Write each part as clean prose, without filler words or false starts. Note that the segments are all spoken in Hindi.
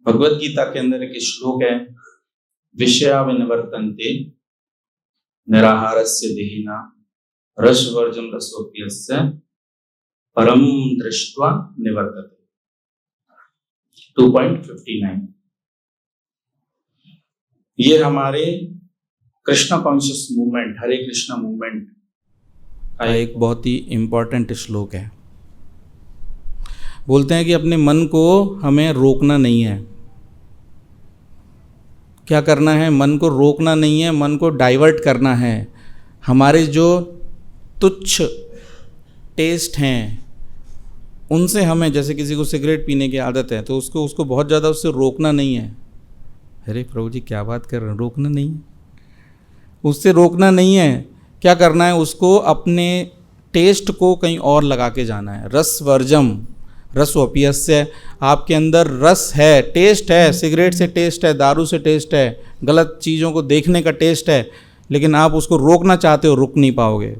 भगवत गीता के अंदर एक श्लोक है, विषया विनिवर्तन्ते निराहारस्य देहिना रसवर्जम रसोप्यस्य परम दृष्ट्वा निवर्तते। 2.59। ये हमारे कृष्णा कॉन्शियस मूवमेंट, हरे कृष्णा मूवमेंट का एक बहुत ही इंपॉर्टेंट श्लोक है। बोलते हैं कि अपने मन को हमें रोकना नहीं है। क्या करना है? मन को रोकना नहीं है, मन को डाइवर्ट करना है। हमारे जो तुच्छ टेस्ट हैं उनसे हमें, जैसे किसी को सिगरेट पीने की आदत है तो उसको बहुत ज़्यादा उससे रोकना नहीं है। अरे प्रभु जी क्या बात कर रहे हैं, रोकना नहीं है, उससे रोकना नहीं है। क्या करना है? उसको अपने टेस्ट को कहीं और लगा के जाना है। रस वर्जम रसोप्यस्य, आपके अंदर रस है, टेस्ट है, सिगरेट से टेस्ट है, दारू से टेस्ट है, गलत चीज़ों को देखने का टेस्ट है, लेकिन आप उसको रोकना चाहते हो, रुक नहीं पाओगे।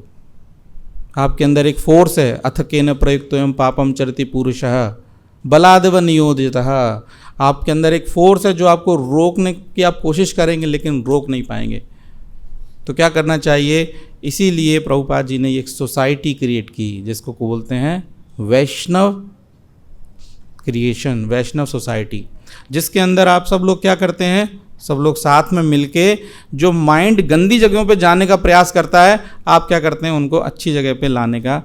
आपके अंदर एक फोर्स है, अथ केन प्रयुक्तोऽयं पापम चरति पुरुषः बलादेव नियोजितः। आपके अंदर एक फोर्स है जो आपको रोकने की आप कोशिश करेंगे लेकिन रोक नहीं पाएंगे। तो क्या करना चाहिए? इसीलिए प्रभुपाद जी ने एक सोसाइटी क्रिएट की जिसको बोलते हैं वैष्णव क्रिएशन, वैष्णव सोसाइटी, जिसके अंदर आप सब लोग क्या करते हैं? सब लोग साथ में मिलके जो माइंड गंदी जगहों पे जाने का प्रयास करता है, आप क्या करते हैं? उनको अच्छी जगह पे लाने का।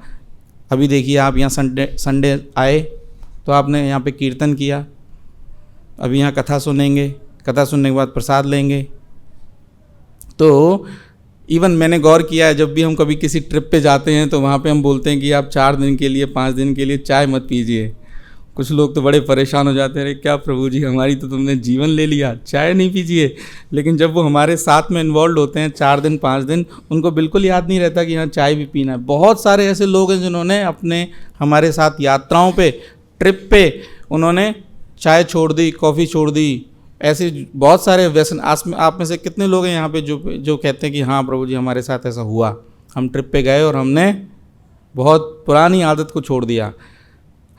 अभी देखिए, आप यहाँ संडे आए तो आपने यहाँ पे कीर्तन किया, अभी यहाँ कथा सुनेंगे, कथा सुनने के बाद प्रसाद लेंगे। तो इवन मैंने गौर किया है, जब भी हम कभी किसी ट्रिप पे जाते हैं तो वहाँ पे हम बोलते हैं कि आप 4 दिन के लिए 5 दिन के लिए चाय मत पीजिए। कुछ लोग तो बड़े परेशान हो जाते हैं, अरे क्या प्रभु जी हमारी तो तुमने जीवन ले लिया, चाय नहीं पीजिए। लेकिन जब वो हमारे साथ में इन्वॉल्व होते हैं 4 दिन 5 दिन, उनको बिल्कुल याद नहीं रहता कि हाँ चाय भी पीना है। बहुत सारे ऐसे लोग हैं जिन्होंने अपने हमारे साथ यात्राओं पे, ट्रिप पे उन्होंने चाय छोड़ दी, कॉफ़ी छोड़ दी। ऐसे बहुत सारे व्यसन। आप में से कितने लोग हैं यहाँ पे जो कहते हैं कि हाँ प्रभु जी हमारे साथ ऐसा हुआ, हम ट्रिप पे गए और हमने बहुत पुरानी आदत को छोड़ दिया।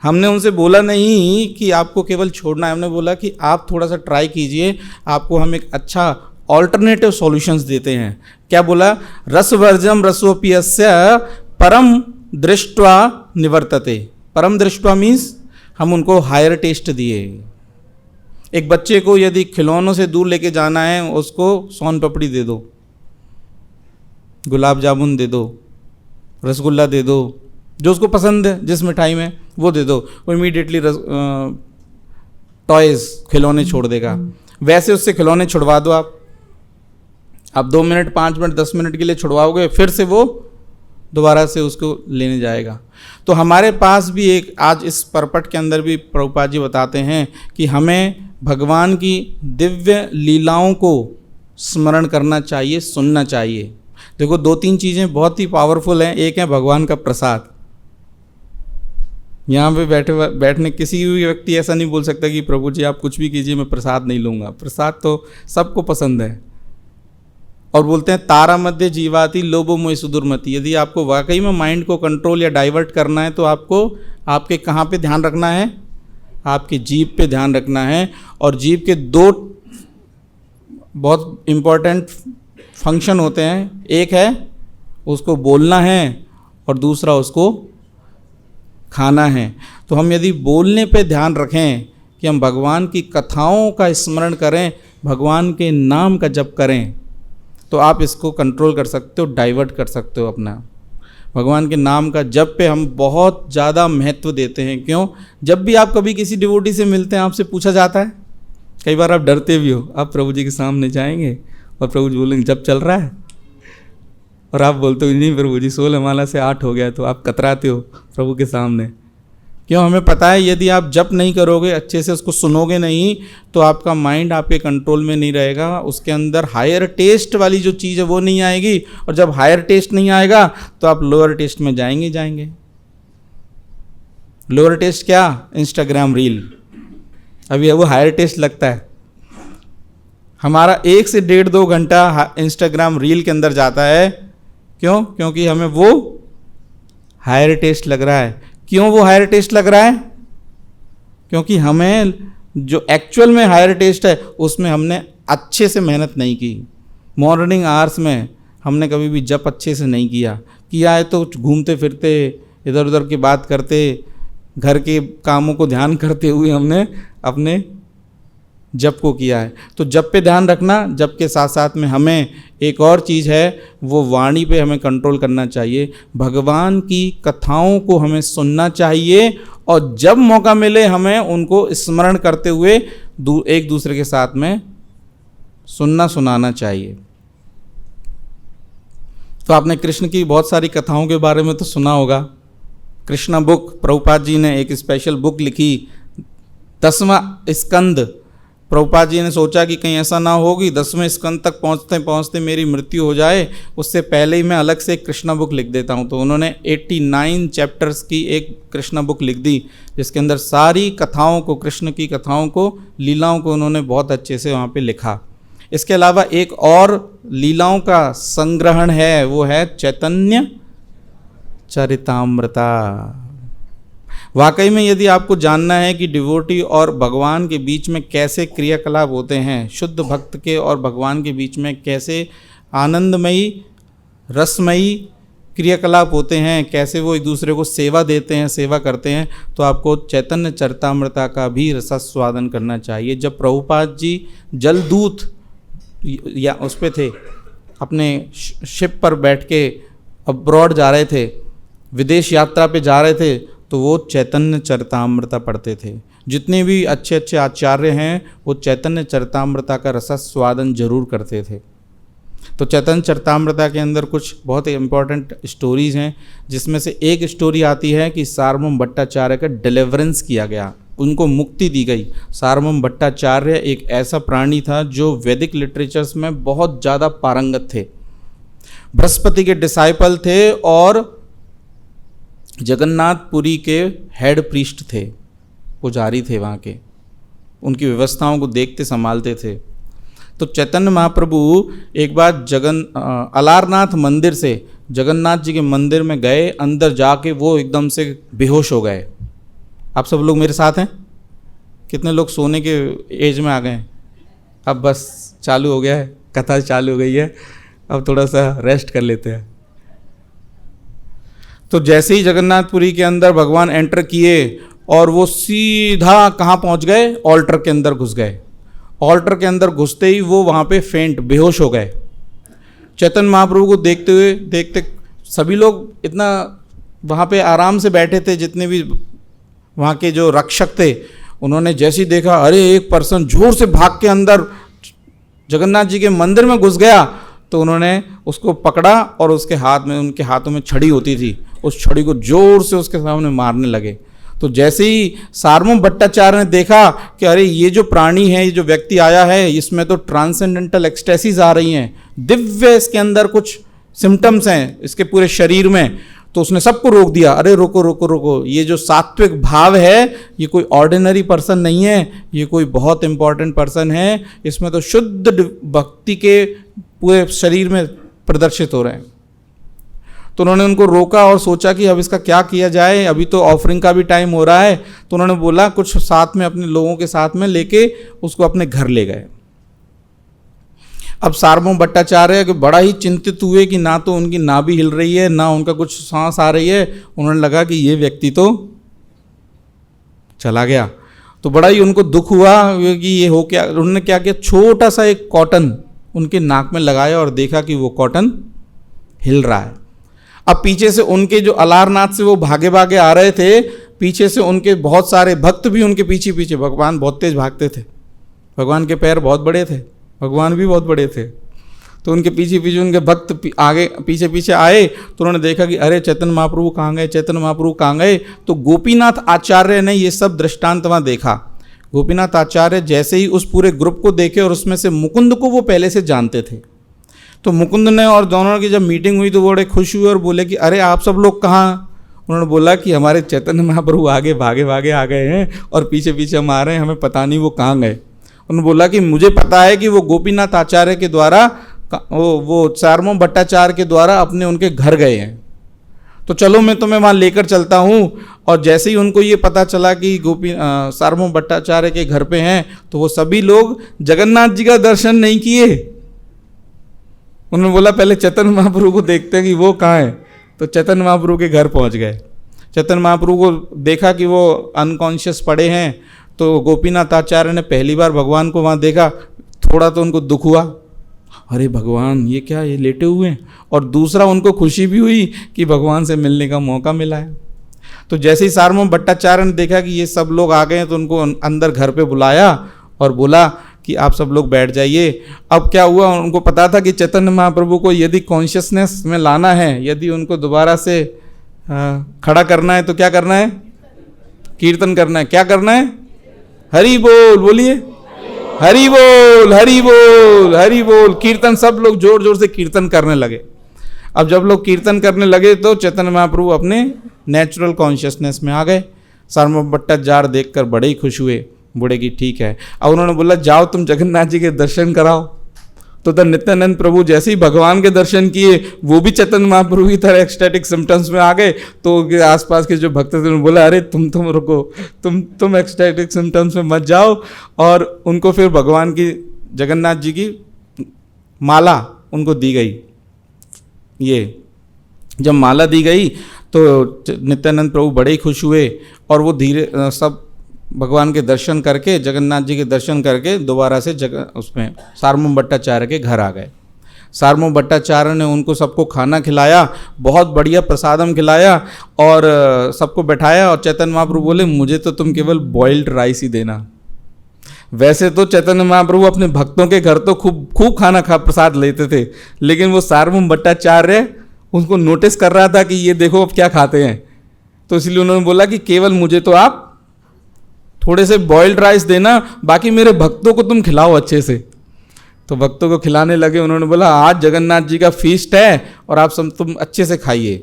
हमने उनसे बोला नहीं कि आपको केवल छोड़ना है, हमने बोला कि आप थोड़ा सा ट्राई कीजिए, आपको हम एक अच्छा ऑल्टरनेटिव सॉल्यूशंस देते हैं। क्या बोला? रसवर्जम रसोप्यस्य परम दृष्ट्वा निवर्तते। परम दृष्ट्वा मीन्स हम उनको हायर टेस्ट दिए। एक बच्चे को यदि खिलौनों से दूर लेके जाना है, उसको सोन पापड़ी दे दो, गुलाब जामुन दे दो, रसगुल्ला दे दो, जो उसको पसंद है, जिस मिठाई में वो दे दो, वो इमीडिएटली टॉयज़ खिलौने छोड़ देगा। वैसे उससे खिलौने छुड़वा दो आप 2 मिनट 5 मिनट 10 मिनट के लिए छुड़वाओगे, फिर से वो दोबारा से उसको लेने जाएगा। तो हमारे पास भी एक, आज इस परपट के अंदर भी प्रभुपाद जी बताते हैं कि हमें भगवान की दिव्य लीलाओं को स्मरण करना चाहिए, सुनना चाहिए। देखो 2-3 चीज़ें बहुत ही पावरफुल हैं। एक है भगवान का प्रसाद। यहाँ पे बैठने किसी भी व्यक्ति ऐसा नहीं बोल सकता कि प्रभु जी आप कुछ भी कीजिए मैं प्रसाद नहीं लूँगा। प्रसाद तो सबको पसंद है। और बोलते हैं तारा मध्य जीवाति लोभो मोह सुदुर्मति। यदि आपको वाकई में माइंड को कंट्रोल या डाइवर्ट करना है तो आपको आपके कहाँ पे ध्यान रखना है? आपकी जीभ पे ध्यान रखना है। और जीभ के 2 बहुत इम्पोर्टेंट फंक्शन होते हैं। एक है उसको बोलना है और दूसरा उसको खाना है। तो हम यदि बोलने पे ध्यान रखें कि हम भगवान की कथाओं का स्मरण करें, भगवान के नाम का जप करें, तो आप इसको कंट्रोल कर सकते हो, डाइवर्ट कर सकते हो अपना। भगवान के नाम का जप पे हम बहुत ज़्यादा महत्व देते हैं। क्यों? जब भी आप कभी किसी डिवोटी से मिलते हैं, आपसे पूछा जाता है, कई बार आप डरते भी हो, आप प्रभु जी के सामने जाएंगे और प्रभु जी बोलेंगे जप चल रहा है, और आप बोलते हो नहीं प्रभु जी 16 माला से 8 हो गया, तो आप कतराते हो प्रभु के सामने। क्यों? हमें पता है यदि आप जप नहीं करोगे, अच्छे से उसको सुनोगे नहीं, तो आपका माइंड आपके कंट्रोल में नहीं रहेगा। उसके अंदर हायर टेस्ट वाली जो चीज़ है वो नहीं आएगी, और जब हायर टेस्ट नहीं आएगा तो आप लोअर टेस्ट में जाएंगे। लोअर टेस्ट क्या? Instagram reel. अभी वो हायर टेस्ट लगता है। हमारा 1 से 1.5-2 घंटा इंस्टाग्राम रील के अंदर जाता है। क्यों? क्योंकि हमें वो हायर टेस्ट लग रहा है। क्यों वो हायर टेस्ट लग रहा है? क्योंकि हमें जो एक्चुअल में हायर टेस्ट है उसमें हमने अच्छे से मेहनत नहीं की। मॉर्निंग आवर्स में हमने कभी भी जप अच्छे से नहीं किया है तो घूमते फिरते इधर उधर की बात करते, घर के कामों को ध्यान करते हुए हमने अपने जप को किया है। तो जप पे ध्यान रखना, जप के साथ साथ में हमें एक और चीज़ है, वो वाणी पे हमें कंट्रोल करना चाहिए। भगवान की कथाओं को हमें सुनना चाहिए और जब मौका मिले हमें उनको स्मरण करते हुए एक दूसरे के साथ में सुनाना चाहिए। तो आपने कृष्ण की बहुत सारी कथाओं के बारे में तो सुना होगा। कृष्णा बुक, प्रभुपाद जी ने एक स्पेशल बुक लिखी, 10वां स्कंद। प्रभुपाद जी ने सोचा कि कहीं ऐसा ना हो कि 10वें स्कंद तक पहुँचते पहुँचते मेरी मृत्यु हो जाए, उससे पहले ही मैं अलग से एक कृष्णा बुक लिख देता हूँ। तो उन्होंने 89 चैप्टर्स की एक कृष्णा बुक लिख दी, जिसके अंदर सारी कथाओं को, कृष्ण की कथाओं को, लीलाओं को उन्होंने बहुत अच्छे से वहाँ पे लिखा। इसके अलावा एक और लीलाओं का संग्रहण है, वो है चैतन्य चरितामृता। वाकई में यदि आपको जानना है कि डिवोटी और भगवान के बीच में कैसे क्रियाकलाप होते हैं, शुद्ध भक्त के और भगवान के बीच में कैसे आनंदमयी रसमयी क्रियाकलाप होते हैं, कैसे वो एक दूसरे को सेवा देते हैं, सेवा करते हैं, तो आपको चैतन्य चरितामृता का भी रसास्वादन करना चाहिए। जब प्रभुपाद जी जलदूत या उस पे थे, अपने शिप पर बैठ के अब्रॉड जा रहे थे, विदेश यात्रा पे जा रहे थे, तो वो चैतन्य चरितामृता पढ़ते थे। जितने भी अच्छे अच्छे आचार्य हैं वो चैतन्य चरितामृता का रसास्वादन जरूर करते थे। तो चैतन्य चरितामृता के अंदर कुछ बहुत ही इम्पोर्टेंट स्टोरीज़ हैं, जिसमें से एक स्टोरी आती है कि सार्वभौम भट्टाचार्य का डिलीवरेंस किया गया, उनको मुक्ति दी गई। सार्वभौम भट्टाचार्य एक ऐसा प्राणी था जो वैदिक लिटरेचर्स में बहुत ज़्यादा पारंगत थे, बृहस्पति के डिसाइपल थे और जगन्नाथपुरी के हेड प्रीस्ट थे, पुजारी थे वहाँ के, उनकी व्यवस्थाओं को देखते संभालते थे। तो चैतन्य महाप्रभु एक बार अलारनाथ मंदिर से जगन्नाथ जी के मंदिर में गए, अंदर जाके वो एकदम से बेहोश हो गए। आप सब लोग मेरे साथ हैं? कितने लोग सोने के एज में आ गए? अब बस चालू हो गया है, कथा चालू हो गई है, अब थोड़ा सा रेस्ट कर लेते हैं। तो जैसे ही जगन्नाथपुरी के अंदर भगवान एंटर किए और वो सीधा कहाँ पहुँच गए? ऑल्टर के अंदर घुस गए। ऑल्टर के अंदर घुसते ही वो वहाँ पे फेंट, बेहोश हो गए। चैतन्य महाप्रभु को देखते सभी लोग इतना वहाँ पे आराम से बैठे थे, जितने भी वहाँ के जो रक्षक थे, उन्होंने जैसे ही देखा, अरे एक पर्सन जोर से भाग के अंदर जगन्नाथ जी के मंदिर में घुस गया, तो उन्होंने उसको पकड़ा और उसके हाथ में, उनके हाथों में छड़ी होती थी, उस छड़ी को जोर से उसके सामने मारने लगे। तो जैसे ही सार्वभौम भट्टाचार्य ने देखा कि अरे ये जो प्राणी है, ये जो व्यक्ति आया है, इसमें तो ट्रांसेंडेंटल एक्सटेसीज आ रही हैं, दिव्य इसके अंदर कुछ सिम्टम्स हैं इसके पूरे शरीर में, तो उसने सबको रोक दिया। अरे रोको रोको रोको, ये जो सात्विक भाव है ये कोई ऑर्डिनरी पर्सन नहीं है, ये कोई बहुत इंपॉर्टेंट पर्सन है, इसमें तो शुद्ध भक्ति के पूरे शरीर में प्रदर्शित हो रहे हैं। तो उन्होंने उनको रोका और सोचा कि अब इसका क्या किया जाए, अभी तो ऑफरिंग का भी टाइम हो रहा है। तो उन्होंने बोला कुछ साथ में अपने लोगों के साथ में लेके उसको अपने घर ले गए। अब सार्वभौम भट्टाचार्य बड़ा ही चिंतित हुए कि ना तो उनकी नाभि हिल रही है, ना उनका कुछ सांस आ रही है। उन्होंने लगा कि ये व्यक्ति तो चला गया। तो बड़ा ही उनको दुख हुआ कि ये हो क्या। उन्होंने क्या किया, छोटा सा एक कॉटन उनके नाक में लगाया और देखा कि वो कॉटन हिल रहा है। अब पीछे से उनके जो अलारनाथ से वो भागे भागे आ रहे थे, पीछे से उनके बहुत सारे भक्त भी उनके पीछे पीछे, भगवान बहुत तेज भागते थे, भगवान के पैर बहुत बड़े थे, भगवान भी बहुत बड़े थे। तो उनके पीछे पीछे उनके भक्त आगे पीछे पीछे आए। तो उन्होंने देखा कि अरे चैतन्य महाप्रभु कहाँ गए, चैतन्य महाप्रभु कहाँ गए। तो गोपीनाथ आचार्य ने ये सब दृष्टांत वहाँ देखा। गोपीनाथ आचार्य जैसे ही उस पूरे ग्रुप को देखे, और उसमें से मुकुंद को वो पहले से जानते थे, तो मुकुंद ने और दोनों की जब मीटिंग हुई तो वो बड़े खुश हुए और बोले कि अरे आप सब लोग कहाँ। उन्होंने बोला कि हमारे चैतन्य महाप्रभु आगे भागे भागे आ गए हैं और पीछे पीछे हम आ रहे हैं, हमें पता नहीं वो कहाँ गए। उन्होंने बोला कि मुझे पता है कि वो गोपीनाथ आचार्य के द्वारा, वो सार्वभौम भट्टाचार्य के द्वारा अपने उनके घर गए हैं। तो चलो मैं तुम्हें वहाँ लेकर चलता हूँ। और जैसे ही उनको ये पता चला कि सार्वभौम भट्टाचार्य के घर पे हैं, तो वो सभी लोग जगन्नाथ जी का दर्शन नहीं किए। उन्होंने बोला पहले चैतन्य महाप्रभु को देखते हैं कि वो कहाँ है। तो चैतन्य महाप्रभु के घर पहुँच गए। चैतन्य महाप्रभु को देखा कि वो अनकॉन्शियस पड़े हैं। तो गोपीनाथ आचार्य ने पहली बार भगवान को वहाँ देखा, थोड़ा तो उनको दुख हुआ, अरे भगवान ये क्या, ये लेटे हुए हैं। और दूसरा उनको खुशी भी हुई कि भगवान से मिलने का मौका मिला है। तो जैसे ही सार्वभौम भट्टाचार्य ने देखा कि ये सब लोग आ गए हैं, तो उनको अंदर घर पे बुलाया और बोला कि आप सब लोग बैठ जाइए। अब क्या हुआ, उनको पता था कि चैतन्य महाप्रभु को यदि कॉन्शियसनेस में लाना है, यदि उनको दोबारा से खड़ा करना है, तो क्या करना है, कीर्तन करना है। क्या करना है, हरि बोल, बोलिए हरि बोल, हरि बोल, हरि बोल। कीर्तन, सब लोग जोर जोर से कीर्तन करने लगे। अब जब लोग कीर्तन करने लगे तो चैतन्य महाप्रभु अपने नेचुरल कॉन्शियसनेस में आ गए। सार्वभौम भट्टाचार्य देखकर बड़े ही खुश हुए, बोले कि ठीक है। अब उन्होंने बोला जाओ तुम जगन्नाथ जी के दर्शन कराओ। तो नित्यानंद प्रभु जैसे ही भगवान के दर्शन किए, वो भी चैतन्य महाप्रभु की तरह एक्सटैटिक सिम्टम्स में आ गए। तो आसपास के जो भक्त थे उन्होंने बोला अरे तुम रुको, तुम एक्सटैटिक सिम्टम्स में मत जाओ। और उनको फिर भगवान की, जगन्नाथ जी की माला उनको दी गई। ये जब माला दी गई तो नित्यानंद प्रभु बड़े ही खुश हुए। और वो धीरे सब भगवान के दर्शन करके, जगन्नाथ जी के दर्शन करके दोबारा से उसमें सार्वभौम भट्टाचार्य के घर आ गए। सार्वभौम भट्टाचार्य ने उनको सबको खाना खिलाया, बहुत बढ़िया प्रसादम खिलाया और सबको बैठाया। और चैतन्य महाप्रभु बोले मुझे तो तुम केवल बॉइल्ड राइस ही देना। वैसे तो चैतन्य महाप्रभु अपने भक्तों के घर तो खूब खाना प्रसाद लेते थे, लेकिन वो सार्वभौम भट्टाचार्य उनको नोटिस कर रहा था कि ये देखो अब क्या खाते हैं। तो इसलिए उन्होंने बोला कि केवल मुझे तो आप थोड़े से बॉइल्ड राइस देना, बाकी मेरे भक्तों को तुम खिलाओ अच्छे से। तो भक्तों को खिलाने लगे। उन्होंने बोला आज जगन्नाथ जी का फीस्ट है और आप सब तुम अच्छे से खाइए।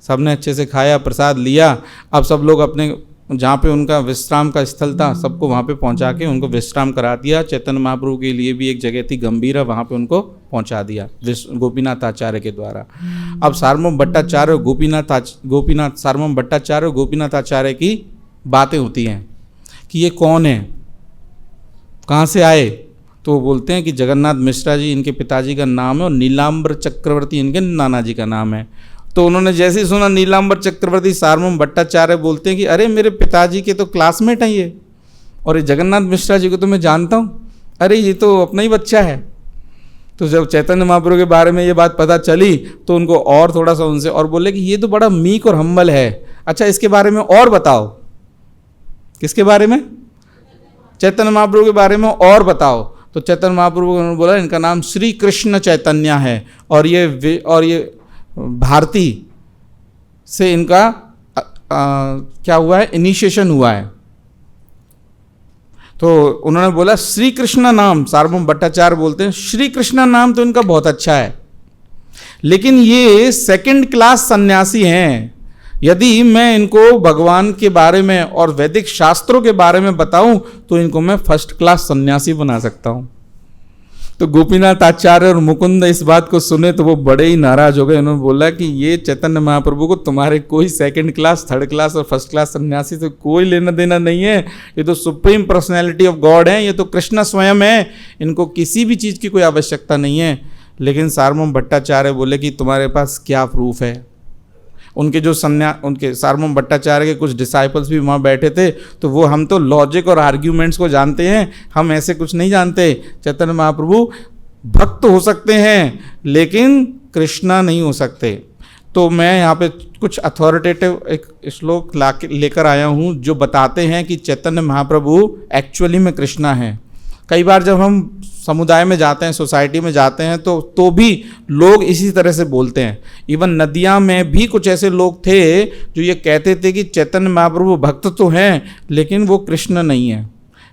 सबने अच्छे से खाया, प्रसाद लिया। अब सब लोग अपने जहाँ पे उनका विश्राम का स्थल था, सबको वहाँ पे पहुँचा के उनको विश्राम करा दिया। चैतन्य महाप्रभु के लिए भी एक जगह थी गंभीरा, वहाँ पे उनको पहुँचा दिया गोपीनाथ आचार्य के द्वारा। अब सार्वभौम भट्टाचार्य सार्वभौम भट्टाचार्य गोपीनाथ आचार्य की बातें होती हैं कि ये कौन है, कहाँ से आए। तो वो बोलते हैं कि जगन्नाथ मिश्रा जी इनके पिताजी का नाम है और नीलाम्बर चक्रवर्ती इनके नाना जी का नाम है। तो उन्होंने जैसे ही सुना नीलाम्बर चक्रवर्ती, सार्वभौम भट्टाचार्य बोलते हैं कि अरे मेरे पिताजी के तो क्लासमेट हैं ये, और ये जगन्नाथ मिश्रा जी को तो मैं जानता हूँ, अरे ये तो अपना ही बच्चा है। तो जब चैतन्य महाप्रभु के बारे में ये बात पता चली तो उनको और थोड़ा सा उनसे और बोले कि ये तो बड़ा मीक और हम्बल है, अच्छा इसके बारे में और बताओ। किसके बारे में? चैतन्य महाप्रभु के बारे में और बताओ। तो चैतन्य महाप्रभु ने बोला इनका नाम श्री कृष्ण चैतन्य है और ये भारती से इनका क्या हुआ है, इनिशिएशन हुआ है। तो उन्होंने बोला श्री कृष्ण नाम, सार्वभौम भट्टाचार्य बोलते हैं श्री कृष्ण नाम तो इनका बहुत अच्छा है, लेकिन ये सेकंड क्लास सन्यासी हैं। यदि मैं इनको भगवान के बारे में और वैदिक शास्त्रों के बारे में बताऊं तो इनको मैं फर्स्ट क्लास सन्यासी बना सकता हूं। तो गोपीनाथ आचार्य और मुकुंद इस बात को सुने तो वो बड़े ही नाराज हो गए। उन्होंने बोला कि ये चैतन्य महाप्रभु को तुम्हारे कोई सेकंड क्लास, थर्ड क्लास और फर्स्ट क्लास सन्यासी से कोई लेना देना नहीं है। ये तो सुप्रीम पर्सनैलिटी ऑफ गॉड है, ये तो कृष्ण स्वयं है, इनको किसी भी चीज़ की कोई आवश्यकता नहीं है। लेकिन सार्वभौम भट्टाचार्य बोले कि तुम्हारे पास क्या प्रूफ है। उनके सार्वभौम भट्टाचार्य के कुछ डिसाइपल्स भी वहाँ बैठे थे, तो वो हम तो लॉजिक और आर्ग्यूमेंट्स को जानते हैं, हम ऐसे कुछ नहीं जानते। चैतन्य महाप्रभु भक्त हो सकते हैं लेकिन कृष्णा नहीं हो सकते। तो मैं यहाँ पे कुछ अथॉरिटेटिव एक श्लोक लेकर आया हूँ जो बताते हैं कि चैतन्य महाप्रभु एक्चुअली में कृष्णा हैं। कई बार जब हम समुदाय में जाते हैं, सोसाइटी में जाते हैं तो भी लोग इसी तरह से बोलते हैं। इवन नदिया में भी कुछ ऐसे लोग थे जो ये कहते थे कि चैतन्य महाप्रभु भक्त तो हैं लेकिन वो कृष्ण नहीं है।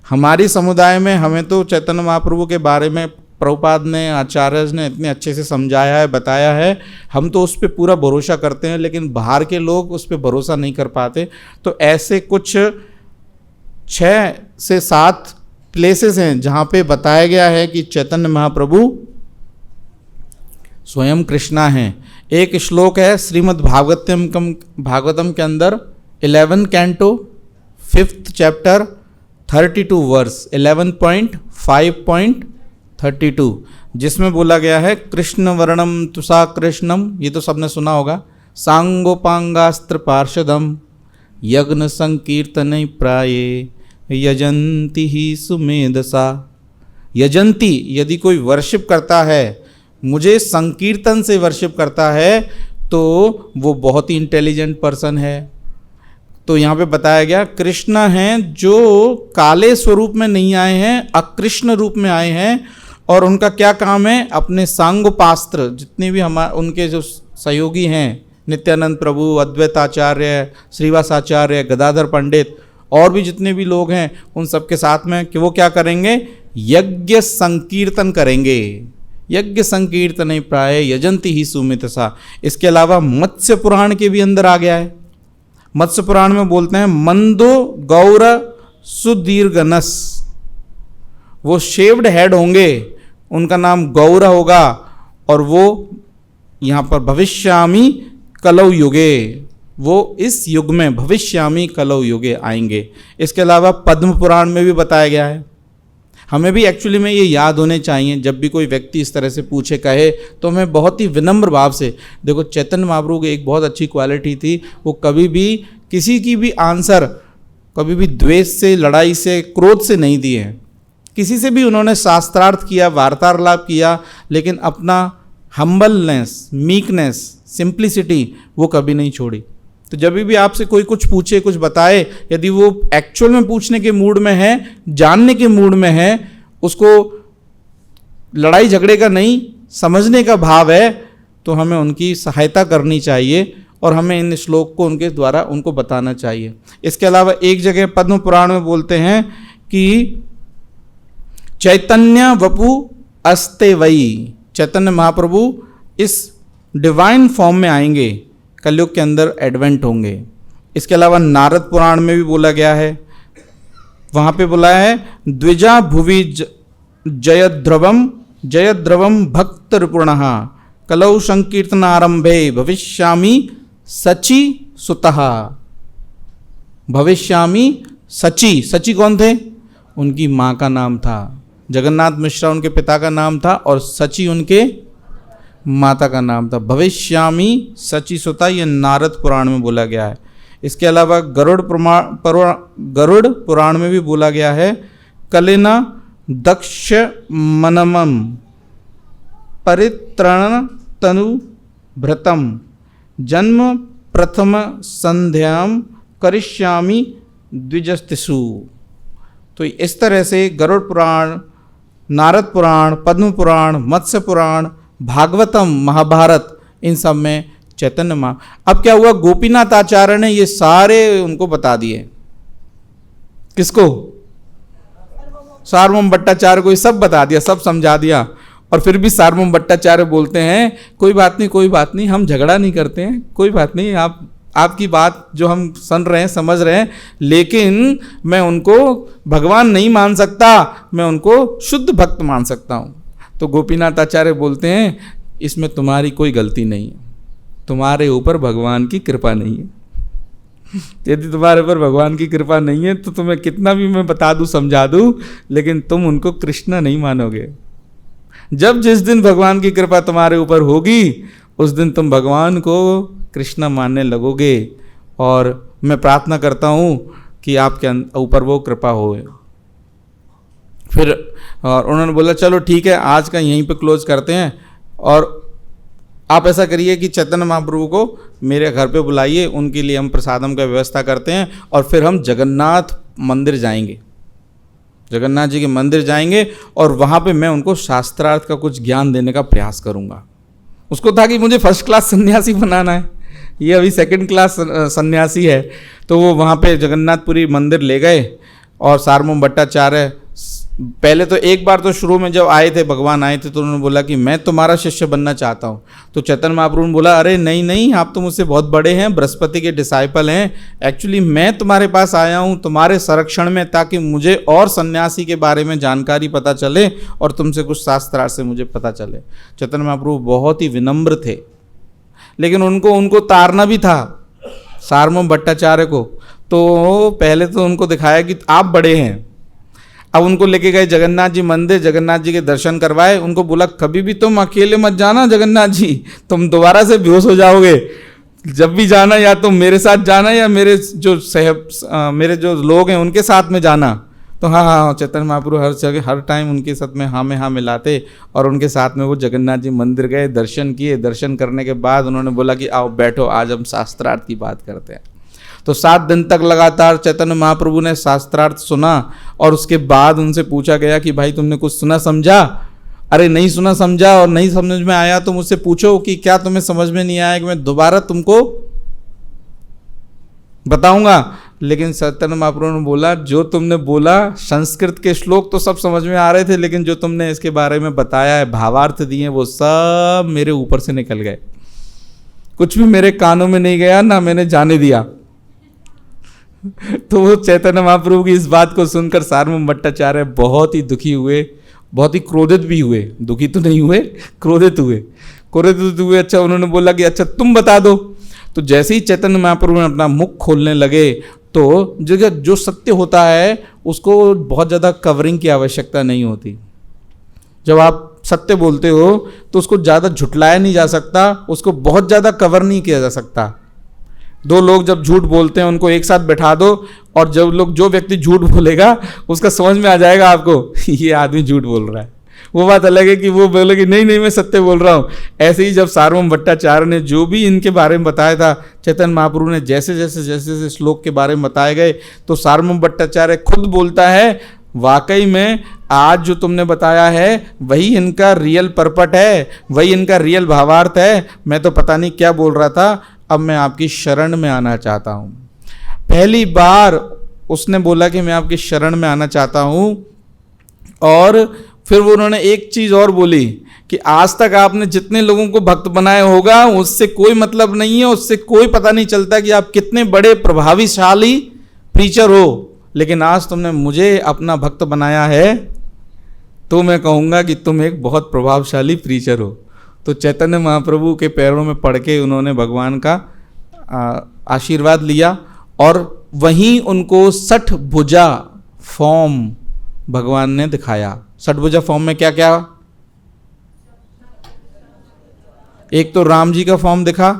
हमारी समुदाय में हमें तो चैतन्य महाप्रभु के बारे में प्रभुपाद ने, आचार्य ने इतने अच्छे से समझाया है, बताया है, हम तो उस पर पूरा भरोसा करते हैं, लेकिन बाहर के लोग उस पर भरोसा नहीं कर पाते। तो ऐसे कुछ 6 से 7 प्लेसेस हैं जहाँ पे बताया गया है कि चैतन्य महाप्रभु स्वयं कृष्णा हैं। एक श्लोक है श्रीमद् भागवतम के अंदर 11 कैंटो 5th चैप्टर 32 वर्स 11.5.32 जिसमें बोला गया है कृष्ण वर्णम तुषा कृष्णम, ये तो सबने सुना होगा, सांगोपांगास्त्र पार्षदम यज्ञ संकीर्तन प्राये यजंती ही सुमेधसा। यजंती, यदि कोई वर्शिप करता है, मुझे संकीर्तन से वर्शिप करता है, तो वो बहुत ही इंटेलिजेंट पर्सन है। तो यहाँ पे बताया गया कृष्ण हैं जो काले स्वरूप में नहीं आए हैं, अकृष्ण रूप में आए हैं, और उनका क्या काम है, अपने सांगोपास्त्र जितने भी हमारे उनके जो सहयोगी हैं, नित्यानंद प्रभु, अद्वैताचार्य, श्रीवासाचार्य, गदाधर पंडित और भी जितने भी लोग हैं, उन सबके साथ में कि वो क्या करेंगे, यज्ञ संकीर्तन करेंगे। यज्ञ संकीर्तन प्राय यजंती ही सुमितसा। इसके अलावा मत्स्य पुराण के भी अंदर आ गया है। मत्स्य पुराण में बोलते हैं मंदो गौर सुदीर्घनस, वो शेव्ड हेड होंगे, उनका नाम गौर होगा, और वो यहाँ पर भविष्यामी कलौ युगे, वो इस युग में भविष्यामी कलौ युगे आएंगे। इसके अलावा पद्म पुराण में भी बताया गया है। हमें भी एक्चुअली में ये याद होने चाहिए, जब भी कोई व्यक्ति इस तरह से पूछे कहे तो हमें बहुत ही विनम्र भाव से, देखो चैतन्य महाप्रभु की एक बहुत अच्छी क्वालिटी थी, वो कभी भी किसी की भी आंसर कभी भी द्वेष से, लड़ाई से, क्रोध से नहीं दिए हैं। किसी से भी उन्होंने शास्त्रार्थ किया, वार्तालाप किया, लेकिन अपना हम्बलनेस, मीकनेस, सिंप्लिसिटी वो कभी नहीं छोड़ी। तो जब भी आपसे कोई कुछ पूछे, कुछ बताए, यदि वो एक्चुअल में पूछने के मूड में है, जानने के मूड में है, उसको लड़ाई झगड़े का नहीं, समझने का भाव है, तो हमें उनकी सहायता करनी चाहिए और हमें इन श्लोक को उनके द्वारा उनको बताना चाहिए। इसके अलावा एक जगह पद्म पुराण में बोलते हैं कि चैतन्य वपु अस्ते वही, चैतन्य महाप्रभु इस डिवाइन फॉर्म में आएंगे, कलयुग के अंदर एडवेंट होंगे। इसके अलावा नारद पुराण में भी बोला गया है, वहाँ पे बोला है द्विजा भुवि जयद्रवम भक्त रिपुणः कलौ संकीर्तन आरंभे भविष्यामि सची सुतः। भविष्यामि सची, सची कौन थे, उनकी माँ का नाम था, जगन्नाथ मिश्रा उनके पिता का नाम था, और सची उनके माता का नाम था। भविष्यामी सची सुता, ये नारद पुराण में बोला गया है। इसके अलावा गरुड़ पुराण में भी बोला गया है कलिना दक्ष मनमम परित्रण तनु भृतम जन्म प्रथम संध्याम करिष्यामि द्विजस्तिषु। तो इस तरह से गरुड़ पुराण, नारद पुराण, पद्म पुराण, मत्स्य पुराण, भागवतम, महाभारत, इन सब में चैतन्य माँ। अब क्या हुआ, गोपीनाथ आचार्य ने ये सारे उनको बता दिए। किसको, सार्वभौम भट्टाचार्य को ये सब बता दिया, सब समझा दिया। और फिर भी सार्वभौम भट्टाचार्य बोलते हैं कोई बात नहीं, कोई बात नहीं, हम झगड़ा नहीं करते हैं, कोई बात नहीं, आपकी बात जो हम सुन रहे हैं, समझ रहे हैं, लेकिन मैं उनको भगवान नहीं मान सकता, मैं उनको शुद्ध भक्त मान सकता हूँ। तो गोपीनाथ आचार्य बोलते हैं इसमें तुम्हारी कोई गलती नहीं है, तुम्हारे ऊपर भगवान की कृपा नहीं है। यदि तुम्हारे ऊपर भगवान की कृपा नहीं है तो तुम्हें कितना भी मैं बता दूं, समझा दूं, लेकिन तुम उनको कृष्ण नहीं मानोगे। जब जिस दिन भगवान की कृपा तुम्हारे ऊपर होगी, उस दिन तुम भगवान को कृष्ण मानने लगोगे। और मैं प्रार्थना करता हूँ कि आपके ऊपर वो कृपा हो। फिर और उन्होंने बोला चलो ठीक है, आज का यहीं पे क्लोज करते हैं, और आप ऐसा करिए कि चैतन्य महाप्रभु को मेरे घर पे बुलाइए, उनके लिए हम प्रसादम का व्यवस्था करते हैं, और फिर हम जगन्नाथ मंदिर जाएंगे, जगन्नाथ जी के मंदिर जाएंगे, और वहाँ पे मैं उनको शास्त्रार्थ का कुछ ज्ञान देने का प्रयास करूँगा। उसको था कि मुझे फर्स्ट क्लास सन्यासी बनाना है, ये अभी सेकंड क्लास सन्यासी है। तो वो वहाँ पे जगन्नाथपुरी मंदिर ले गए, और सार्वभौम भट्टाचार्य पहले तो एक बार तो शुरू में जब आए थे, भगवान आए थे, तो उन्होंने बोला कि मैं तुम्हारा शिष्य बनना चाहता हूँ। तो चैतन्य महाप्रभु ने बोला अरे नहीं नहीं, आप तो मुझसे बहुत बड़े हैं, बृहस्पति के डिसाइपल हैं, एक्चुअली मैं तुम्हारे पास आया हूँ तुम्हारे संरक्षण में, ताकि मुझे और सन्यासी के बारे में जानकारी पता चले और तुमसे कुछ शास्त्रार्थ से मुझे पता चले। चैतन्य महाप्रभु बहुत ही विनम्र थे, लेकिन उनको तारना भी था सार्वभौम भट्टाचार्य को। तो पहले तो उनको दिखाया कि आप बड़े हैं। अब उनको लेके गए जगन्नाथ जी मंदिर, जगन्नाथ जी के दर्शन करवाए। उनको बोला कभी भी तुम अकेले मत जाना जगन्नाथ जी, तुम दोबारा से बेहोश हो जाओगे। जब भी जाना या तो मेरे साथ जाना या मेरे जो लोग हैं उनके साथ में जाना। तो हाँ, चैतन्य महाप्रभु हर जगह हर टाइम उनके साथ में हाँ में हाँ मिलाते और उनके साथ में वो जगन्नाथ जी मंदिर गए, दर्शन किए। दर्शन करने के बाद उन्होंने बोला कि आओ बैठो, आज हम शास्त्रार्थ की बात करते हैं। तो 7 दिन तक लगातार चैतन्य महाप्रभु ने शास्त्रार्थ सुना और उसके बाद उनसे पूछा गया कि भाई तुमने कुछ सुना समझा? अरे नहीं सुना समझा और नहीं समझ में आया तो मुझसे पूछो कि क्या तुम्हें समझ में नहीं आया कि मैं दोबारा तुमको बताऊंगा। लेकिन चैतन्य महाप्रभु ने बोला जो तुमने बोला, संस्कृत के श्लोक तो सब समझ में आ रहे थे, लेकिन जो तुमने इसके बारे में बताया है, भावार्थ दिए, वो सब मेरे ऊपर से निकल गए। कुछ भी मेरे कानों में नहीं गया, ना मैंने जाने दिया। तो वो चैतन्य महाप्रभु की इस बात को सुनकर सार्वभौम भट्टाचार्य बहुत ही दुखी हुए, बहुत ही क्रोधित भी हुए। दुखी तो नहीं हुए, क्रोधित हुए। अच्छा, उन्होंने बोला कि अच्छा तुम बता दो। तो जैसे ही चैतन्य महाप्रभु ने अपना मुख खोलने लगे तो जो सत्य होता है उसको बहुत ज़्यादा कवरिंग की आवश्यकता नहीं होती। जब आप सत्य बोलते हो तो उसको ज़्यादा झुटलाया नहीं जा सकता, उसको बहुत ज़्यादा कवर नहीं किया जा सकता। 2 लोग जब झूठ बोलते हैं उनको एक साथ बैठा दो और जो व्यक्ति झूठ बोलेगा उसका समझ में आ जाएगा आपको ये आदमी झूठ बोल रहा है। वो बात अलग है कि वो बोले कि नहीं मैं सत्य बोल रहा हूँ। ऐसे ही जब सार्वभौम भट्टाचार्य ने जो भी इनके बारे में बताया था, चैतन्य महाप्रभु ने जैसे श्लोक के बारे में बताए गए, तो सार्वभौम भट्टाचार्य खुद बोलता है वाकई में आज जो तुमने बताया है वही इनका रियल परपट है, वही इनका रियल भावार्थ है। मैं तो पता नहीं क्या बोल रहा था, अब मैं आपकी शरण में आना चाहता हूँ। पहली बार उसने बोला कि मैं आपकी शरण में आना चाहता हूँ। और फिर वो उन्होंने एक चीज़ और बोली कि आज तक आपने जितने लोगों को भक्त बनाया होगा उससे कोई मतलब नहीं है, उससे कोई पता नहीं चलता कि आप कितने बड़े प्रभावशाली प्रीचर हो, लेकिन आज तुमने मुझे अपना भक्त बनाया है तो मैं कहूँगा कि तुम एक बहुत प्रभावशाली प्रीचर हो। तो चैतन्य महाप्रभु के पैरों में पड़ के उन्होंने भगवान का आशीर्वाद लिया और वहीं उनको 6 भुजा फॉर्म भगवान ने दिखाया। 6 भुजा फॉर्म में क्या क्या? एक तो राम जी का फॉर्म दिखा,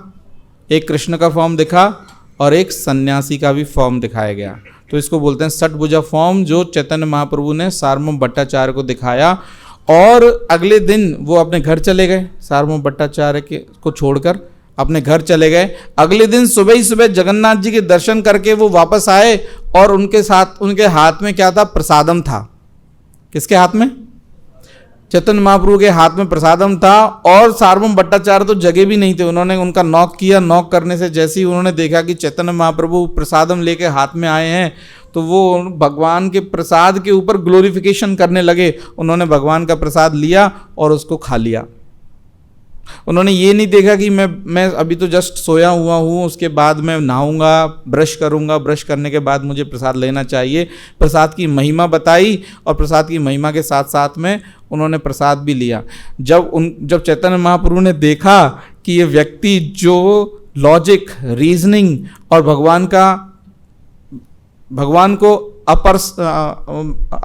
एक कृष्ण का फॉर्म दिखा और एक सन्यासी का भी फॉर्म दिखाया गया। तो इसको बोलते हैं 6 भुजा फॉर्म, जो चैतन्य महाप्रभु ने सार्वभौम भट्टाचार्य को दिखाया। और अगले दिन वो अपने घर चले गए, सार्वभौम भट्टाचार्य को छोड़कर अपने घर चले गए। अगले दिन सुबह ही सुबह जगन्नाथ जी के दर्शन करके वो वापस आए और उनके हाथ में क्या था? प्रसादम था। किसके हाथ में? चैतन्य महाप्रभु के हाथ में प्रसादम था। और सार्वभौम भट्टाचार्य तो जगह भी नहीं थे, उन्होंने उनका नॉक किया। नॉक करने से जैसे ही उन्होंने देखा कि चैतन्य महाप्रभु प्रसादम लेके हाथ में आए हैं तो वो भगवान के प्रसाद के ऊपर ग्लोरिफिकेशन करने लगे। उन्होंने भगवान का प्रसाद लिया और उसको खा लिया। उन्होंने ये नहीं देखा कि मैं अभी तो जस्ट सोया हुआ हूँ, उसके बाद मैं नहाऊंगा, ब्रश करूंगा, ब्रश करने के बाद मुझे प्रसाद लेना चाहिए। प्रसाद की महिमा बताई और प्रसाद की महिमा के साथ साथ में उन्होंने प्रसाद भी लिया। जब चैतन्य महाप्रभु ने देखा कि ये व्यक्ति जो लॉजिक, रीजनिंग और भगवान को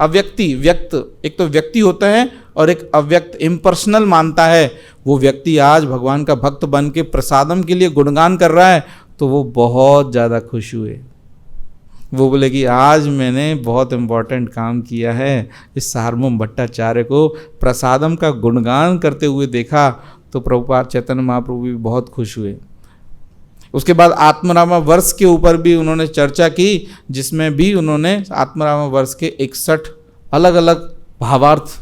व्यक्त, एक तो व्यक्ति होता है और एक अव्यक्त, इम्पर्सनल मानता है, वो व्यक्ति आज भगवान का भक्त बन के प्रसादम के लिए गुणगान कर रहा है। तो वो बहुत ज़्यादा खुश हुए। वो बोले कि आज मैंने बहुत इम्पोर्टेंट काम किया है। इस सार्वभौम भट्टाचार्य को प्रसादम का गुणगान करते हुए देखा तो प्रभुपाद चैतन्य महाप्रभु भी बहुत खुश हुए। उसके बाद आत्मरामा वर्ष के ऊपर भी उन्होंने चर्चा की, जिसमें भी उन्होंने आत्मरामा वर्ष के 61 अलग अलग भावार्थ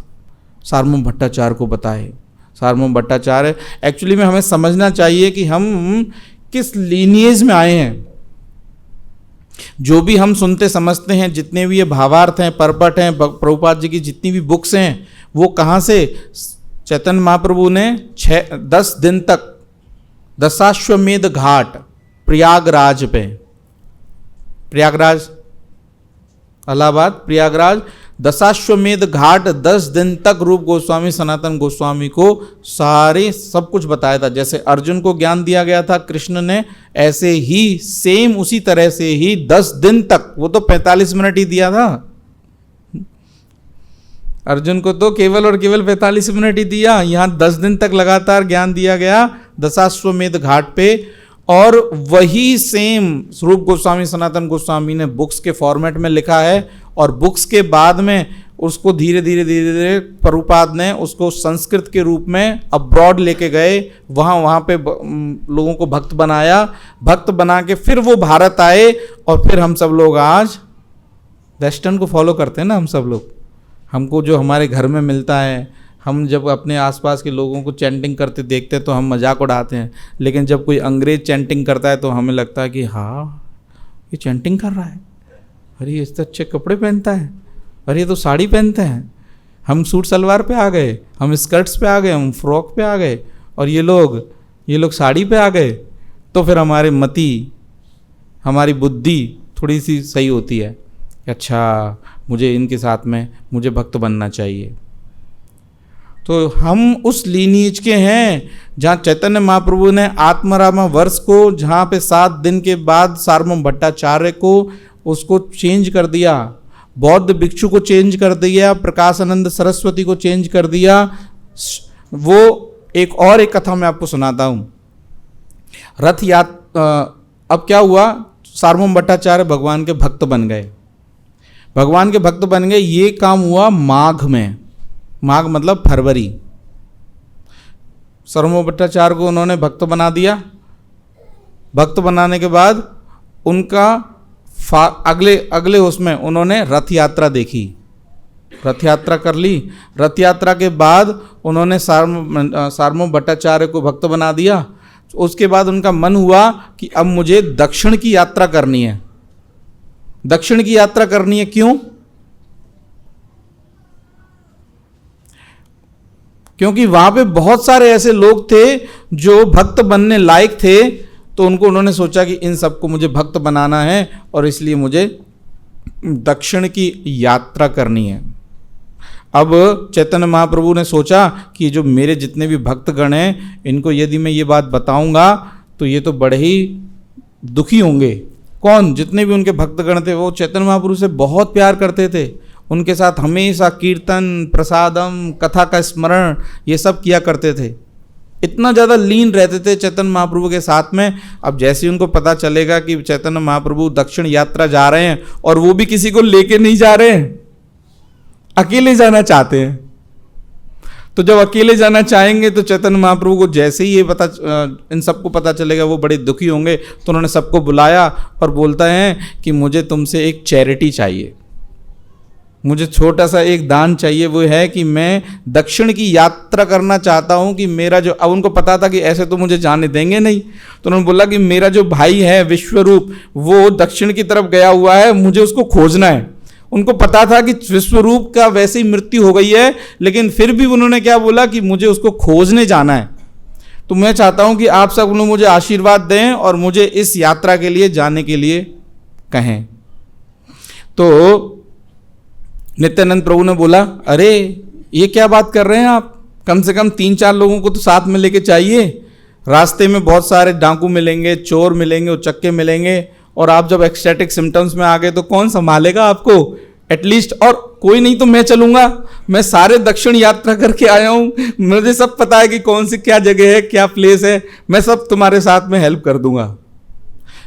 सार्वभौम भट्टाचार्य को बताए। सार्वभौम भट्टाचार्य एक्चुअली में हमें समझना चाहिए कि हम किस लीनिएज में आए हैं। जो भी हम सुनते समझते हैं, जितने भी ये भावार्थ हैं, परपट हैं, प्रभुपाद जी की जितनी भी बुक्स हैं, वो कहाँ से? चैतन्य महाप्रभु ने 10 दिन तक दशाश्वमेध घाट प्रयागराज, इलाहाबाद प्रयागराज दशाश्वमेध घाट 10 दिन तक रूप गोस्वामी सनातन गोस्वामी को सारे सब कुछ बताया था। जैसे अर्जुन को ज्ञान दिया गया था कृष्ण ने, ऐसे ही सेम उसी तरह से ही 10 दिन तक, वो तो 45 मिनट ही दिया था अर्जुन को, तो केवल और केवल 45 मिनट ही दिया। यहाँ 10 दिन तक लगातार ज्ञान दिया गया दशाश्वमेध घाट पे। और वही सेम रूप गोस्वामी सनातन गोस्वामी ने बुक्स के फॉर्मेट में लिखा है, और बुक्स के बाद में उसको धीरे धीरे प्रभुपाद ने उसको संस्कृत के रूप में अब्रॉड लेके गए, वहाँ पे लोगों को भक्त बनाया, भक्त बना के फिर वो भारत आए। और फिर हम सब लोग आज वेस्टर्न को फॉलो करते हैं ना, हम सब लोग, हमको जो हमारे घर में मिलता है, हम जब अपने आसपास के लोगों को चैंटिंग करते देखते हैं तो हम मजाक उड़ाते हैं, लेकिन जब कोई अंग्रेज चैंटिंग करता है तो हमें लगता है कि हाँ ये चैंटिंग कर रहा है, अरे ये इतने अच्छे कपड़े पहनता है, अरे ये तो साड़ी पहनते हैं, हम सूट सलवार पे आ गए, हम स्कर्ट्स पे आ गए, हम फ्रॉक पे आ गए, और ये लोग साड़ी पे आ गए। तो फिर हमारे मति, हमारी बुद्धि थोड़ी सी सही होती है, अच्छा मुझे इनके साथ में मुझे भक्त बनना चाहिए। तो हम उस लीनिएज के हैं जहाँ चैतन्य महाप्रभु ने आत्मरामा वर्ष को, जहाँ पे 7 दिन के बाद सार्वभौम भट्टाचार्य को उसको चेंज कर दिया, बौद्ध भिक्षु को चेंज कर दिया, प्रकाशानंद सरस्वती को चेंज कर दिया। वो एक कथा मैं आपको सुनाता हूँ। रथ यात्रा, अब क्या हुआ, सार्वभौम भट्टाचार्य भगवान के भक्त बन गए, भगवान के भक्त बन गए। ये काम हुआ माघ में, माघ मतलब फरवरी। सार्वभौम भट्टाचार्य को उन्होंने भक्त बना दिया। भक्त बनाने के बाद उनका अगले उसमें उन्होंने रथ यात्रा देखी, रथ यात्रा कर ली। रथ यात्रा के बाद उन्होंने सार्वभौम भट्टाचार्य को भक्त बना दिया। उसके बाद उनका मन हुआ कि अब मुझे दक्षिण की यात्रा करनी है। दक्षिण की यात्रा करनी है, क्यों? क्योंकि वहां पे बहुत सारे ऐसे लोग थे जो भक्त बनने लायक थे, तो उन्होंने सोचा कि इन सबको मुझे भक्त बनाना है और इसलिए मुझे दक्षिण की यात्रा करनी है। अब चैतन्य महाप्रभु ने सोचा कि जो मेरे जितने भी भक्तगण हैं, इनको यदि मैं ये बात बताऊंगा तो ये तो बड़े ही दुखी होंगे। कौन? जितने भी उनके भक्तगण थे, वो चैतन्य महाप्रभु से बहुत प्यार करते थे, उनके साथ हमेशा कीर्तन, प्रसादम, कथा का स्मरण ये सब किया करते थे, इतना ज़्यादा लीन रहते थे चैतन्य महाप्रभु के साथ में। अब जैसे ही उनको पता चलेगा कि चैतन्य महाप्रभु दक्षिण यात्रा जा रहे हैं, और वो भी किसी को लेके नहीं जा रहे हैं, अकेले जाना चाहते हैं, तो जब अकेले जाना चाहेंगे तो चैतन्य महाप्रभु को जैसे ही ये इन सबको पता चलेगा, वो बड़े दुखी होंगे। तो उन्होंने सबको बुलाया और बोलता है कि मुझे तुमसे एक चैरिटी चाहिए, मुझे छोटा सा एक दान चाहिए। वो है कि मैं दक्षिण की यात्रा करना चाहता हूँ, कि मेरा जो, अब उनको पता था कि ऐसे तो मुझे जाने देंगे नहीं, तो उन्होंने बोला कि मेरा जो भाई है विश्वरूप, वो दक्षिण की तरफ गया हुआ है, मुझे उसको खोजना है। उनको पता था कि विश्वरूप का वैसे ही मृत्यु हो गई है, लेकिन फिर भी उन्होंने क्या बोला कि मुझे उसको खोजने जाना है। तो मैं चाहता हूँ कि आप सब लोग मुझे आशीर्वाद दें और मुझे इस यात्रा के लिए जाने के लिए कहें। तो नित्यानंद प्रभु ने बोला, अरे ये क्या बात कर रहे हैं आप, कम से कम 3-4 लोगों को तो साथ में लेके चाहिए। रास्ते में बहुत सारे डाकू मिलेंगे, चोर मिलेंगे, उचक्के मिलेंगे, और आप जब एक्सटैटिक सिम्टम्स में आ गए तो कौन संभालेगा आपको? एटलीस्ट, और कोई नहीं तो मैं चलूंगा, मैं सारे दक्षिण यात्रा करके आया हूँ, मुझे सब पता है कि कौन सी क्या जगह है, क्या प्लेस है, मैं सब तुम्हारे साथ में हेल्प कर दूंगा।